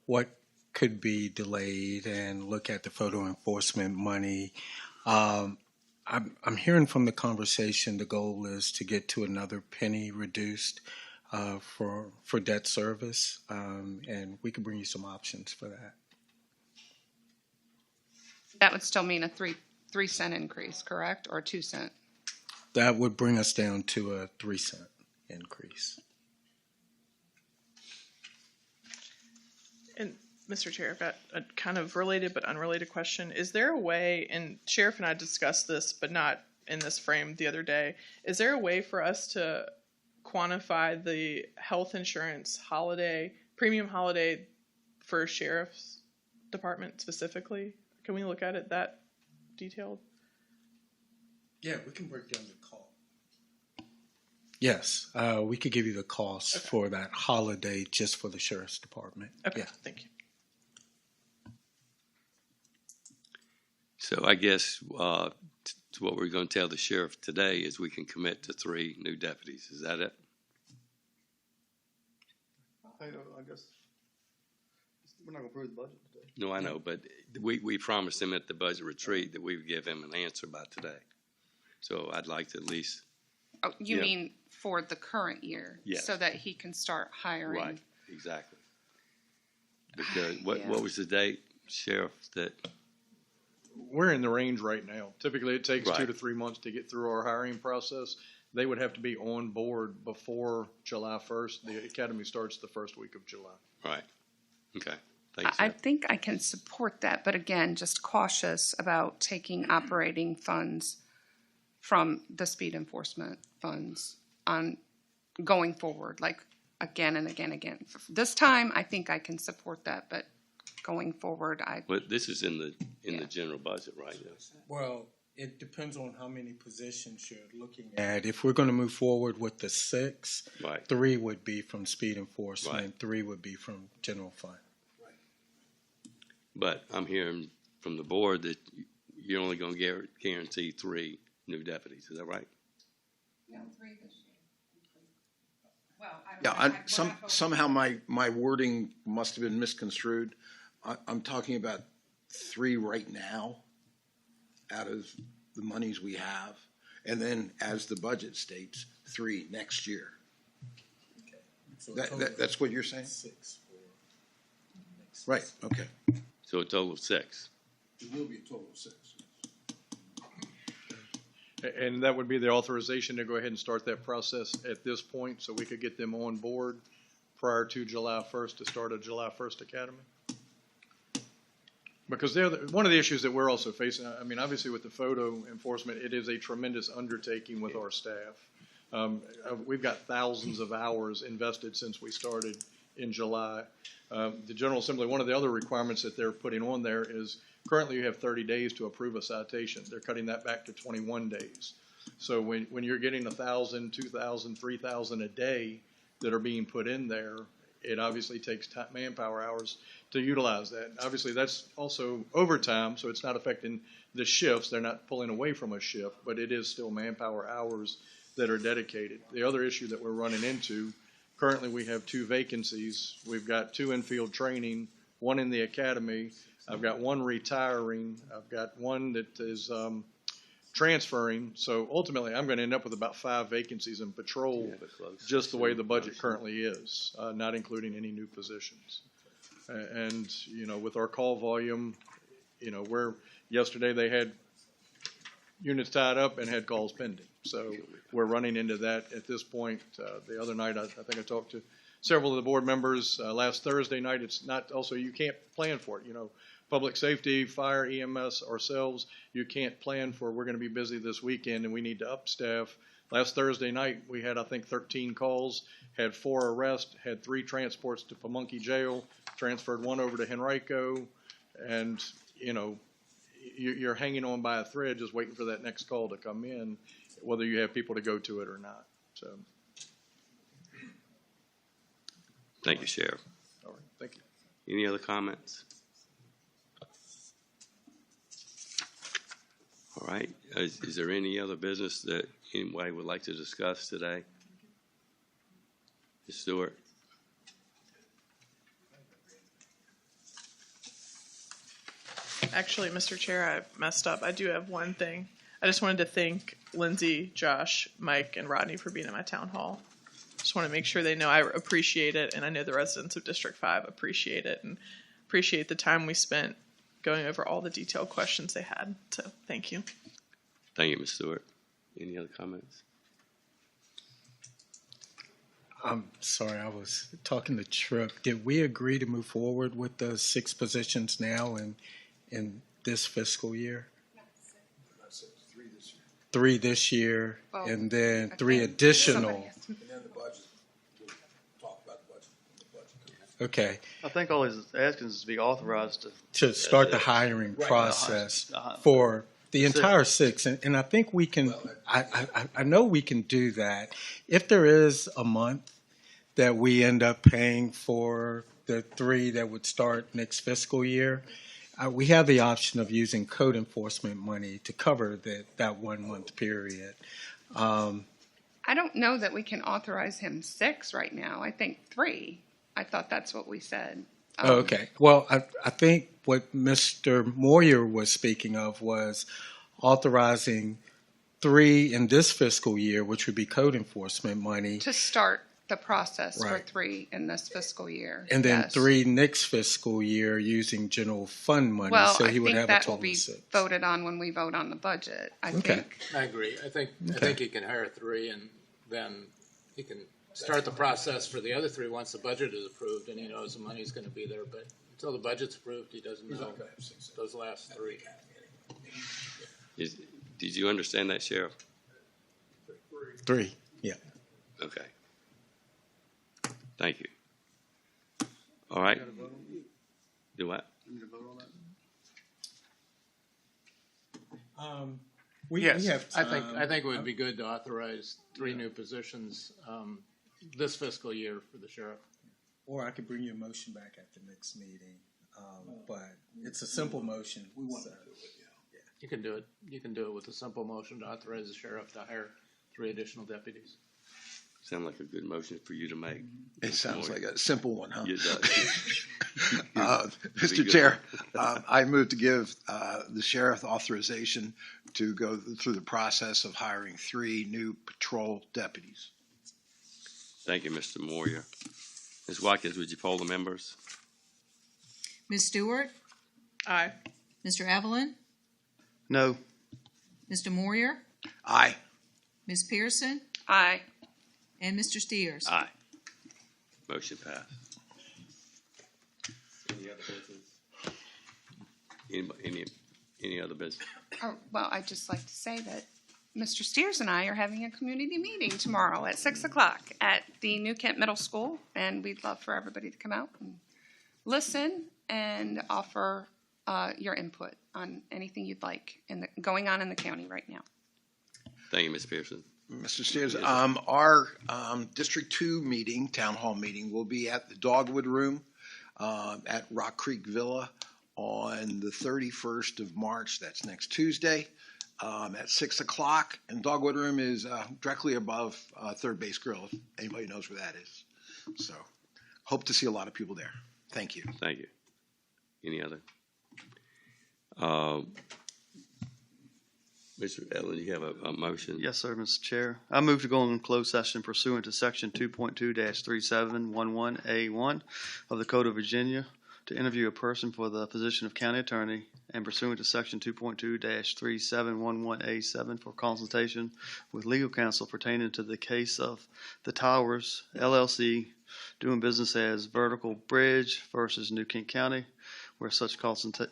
what could be delayed and look at the photo enforcement money. I'm hearing from the conversation the goal is to get to another penny reduced for debt service, and we can bring you some options for that. That would still mean a 3-cent increase, correct? Or a 2-cent? That would bring us down to a 3-cent increase. And Mr. Chair, I've got a kind of related but unrelated question. Is there a way, and Sheriff and I discussed this, but not in this frame the other day, is there a way for us to quantify the health insurance premium holiday for Sheriff's Department specifically? Can we look at it that detailed? Yeah, we can break down the cost. Yes, we could give you the cost for that holiday just for the Sheriff's Department. Okay, yeah. Thank you. So I guess what we're going to tell the sheriff today is we can commit to 3 new deputies. Is that it? I guess we're not going to approve the budget today. No, I know, but we promised him at the budget retreat that we would give him an answer by today. So I'd like to at least. Oh, you mean for the current year? Yes. So that he can start hiring. Right, exactly. Because what was the date, Sheriff, that? We're in the range right now. Typically, it takes Right. 2 to 3 months to get through our hiring process. They would have to be on board before July 1st. The academy starts the first week of July. Right. Okay. Thanks. I think I can support that, but again, just cautious about taking operating funds from the speed enforcement funds on going forward, like again and again. This time, I think I can support that, but going forward, But this is in the general budget, right? Well, it depends on how many positions you're looking at. If we're going to move forward with the 6, Right. 3 would be from speed enforcement, Right. 3 would be from general fund. But I'm hearing from the board that you're only going to guarantee 3 new deputies. Is that right? No, 3 this year. Well, Somehow my wording must have been misconstrued. I'm talking about 3 right now out of the monies we have, and then as the budget states, 3 next year. Okay. So That's what you're saying? 6 for next. Right, okay. So a total of 6. It will be a total of 6. And that would be the authorization to go ahead and start that process at this point so we could get them on board prior to July 1st to start a July 1st academy. Because one of the issues that we're also facing, I mean, obviously with the photo enforcement, it is a tremendous undertaking with our staff. We've got thousands of hours invested since we started in July. The General Assembly, one of the other requirements that they're putting on there is currently you have 30 days to approve a citation. They're cutting that back to 21 days. So when you're getting 1,000, 2,000, 3,000 a day that are being put in there, it obviously takes manpower hours to utilize that. Obviously, that's also overtime, so it's not affecting the shifts. They're not pulling away from a shift, but it is still manpower hours that are dedicated. The other issue that we're running into, currently we have 2 vacancies. We've got 2 in-field training, 1 in the academy. I've got 1 retiring. I've got 1 that is transferring. So ultimately, I'm going to end up with about 5 vacancies in patrol, just the way the budget currently is, not including any new positions. And, with our call volume, yesterday they had units tied up and had calls pending. So we're running into that at this point. The other night, I think I talked to several of the board members last Thursday night. It's not also, you can't plan for it. public safety, fire, EMS, ourselves, you can't plan for, we're going to be busy this weekend and we need to up staff. Last Thursday night, we had, I think, 13 calls, had 4 arrests, had 3 transports to Pamunkey Jail, transferred 1 over to Henrico, and, you know, you're hanging on by a thread just waiting for that next call to come in, whether you have people to go to it or not. So, Thank you, Sheriff. all right, thank you. Any other comments? All right. Is there any other business that anybody would like to discuss today? Ms. Stewart? Actually, Mr. Chair, I messed up. I do have one thing. I just wanted to thank Lindsay, Josh, Mike, and Rodney for being at my town hall. Just want to make sure they know I appreciate it, and I know the residents of District 5 appreciate it and appreciate the time we spent going over all the detailed questions they had. So thank you. Thank you, Ms. Stewart. Any other comments? I'm sorry, I was talking to Tripp. Did we agree to move forward with the 6 positions now in this fiscal year? 3 this year, Well, and then I 3 think additional. somebody has to- And then the budget, we'll talk about the budget. Okay, I think all he's asking is to be authorized to. to start the hiring Right. process Uh-huh. for the Six. entire 6, and I think we can. I know we can do that. If there is a month that we end up paying for the 3 that would start next fiscal year, we have the option of using code enforcement money to cover that 1 month period. I don't know that we can authorize him 6 right now. I think 3. I thought that's what we said. Okay. Well, I think what Mr. Moyer was speaking of was authorizing 3 in this fiscal year, which would be code enforcement money, To start the process for Right. 3 in this fiscal year. and then Yes. 3 next fiscal year using general fund money. Well, so he I would think have a that total will be of 6. voted on when we vote on the budget. I Okay. think. I agree. I think Okay. he can hire 3, and then he can start the process for the other 3 once the budget is approved, and he knows the money's going to be there. But until the budget's approved, he doesn't know those last 3. Did you understand that, Sheriff? 3. Yeah. Okay. Thank you. All right. Do what? We Yes, have I time. think it would be good to authorize 3 new positions this fiscal year for the sheriff. Or I could bring you a motion back at the next meeting. But it's a simple motion. We want to do it, yeah. You can do it. You can do it with a simple motion to authorize the sheriff to hire 3 additional deputies. Sound like a good motion for you to make. It sounds like a simple one, huh? It does. Mr. good. Chair, I move to give the sheriff authorization to go through the process of hiring 3 new patrol deputies. Thank you, Mr. Moyer. Ms. Watkins, would you poll the members? Ms. Stewart? Aye. Mr. Evelyn? No. Mr. Moyer? Aye. Ms. Pearson? Aye. And Mr. Steers? Aye. Motion passed. Any other business? Any other business? Oh, well, I'd just like to say that Mr. Steers and I are having a community meeting tomorrow at 6 o'clock at the New Kent Middle School, and we'd love for everybody to come out and listen and offer your input on anything you'd like going on in the county right now. Thank you, Ms. Pearson. Mr. Steers, our District 2 meeting, Town Hall meeting, will be at the Dogwood Room at Rock Creek Villa on the 31st of March. That's next Tuesday at 6 o'clock. And Dogwood Room is directly above Third Base Grill, if anybody knows where that is. So hope to see a lot of people there. Thank you. Thank you. Any other? Mr. Ellen, you have a motion? Yes, sir, Mr. Chair. I move to go in closed session pursuant to Section 2.2-3711A1 of the Code of Virginia to interview a person for the position of county attorney, and pursuant to Section 2.2-3711A7 for consultation with legal counsel pertaining to the case of the Towers LLC doing business as Vertical Bridge versus New Kent County, where such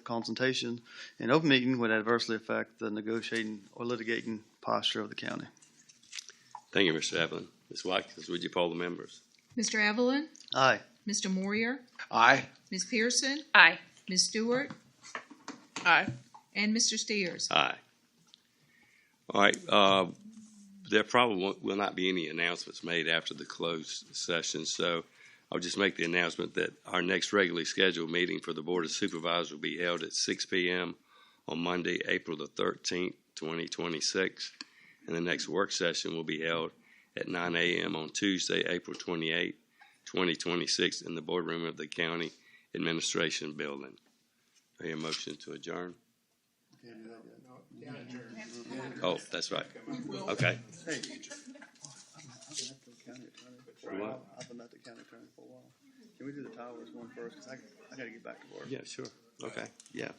consultation in open meeting would adversely affect the negotiating or litigating posture of the county. Thank you, Mr. Evelyn. Ms. Watkins, would you poll the members? Mr. Evelyn? Aye. Mr. Moyer? Aye. Ms. Pearson? Aye. Ms. Stewart? Aye. And Mr. Steers? Aye. All right, there probably will not be any announcements made after the closed session, so I'll just make the announcement that our next regularly scheduled meeting for the Board of Supervisors will be held at 6 p.m. on Monday, April the 13th, 2026, and the next work session will be held at 9 a.m. on Tuesday, April 28th, 2026, in the boardroom of the County Administration Building. I hear a motion to adjourn. Oh, that's right. Okay. Hey, I've been at the county attorney for a while. Can we do the towers one first? 'Cause I got to get back to work. Yeah, sure. Okay. Yeah.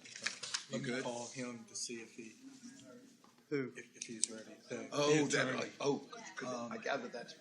You can call him to see if Who? if he's ready. Oh, that, I gather that's.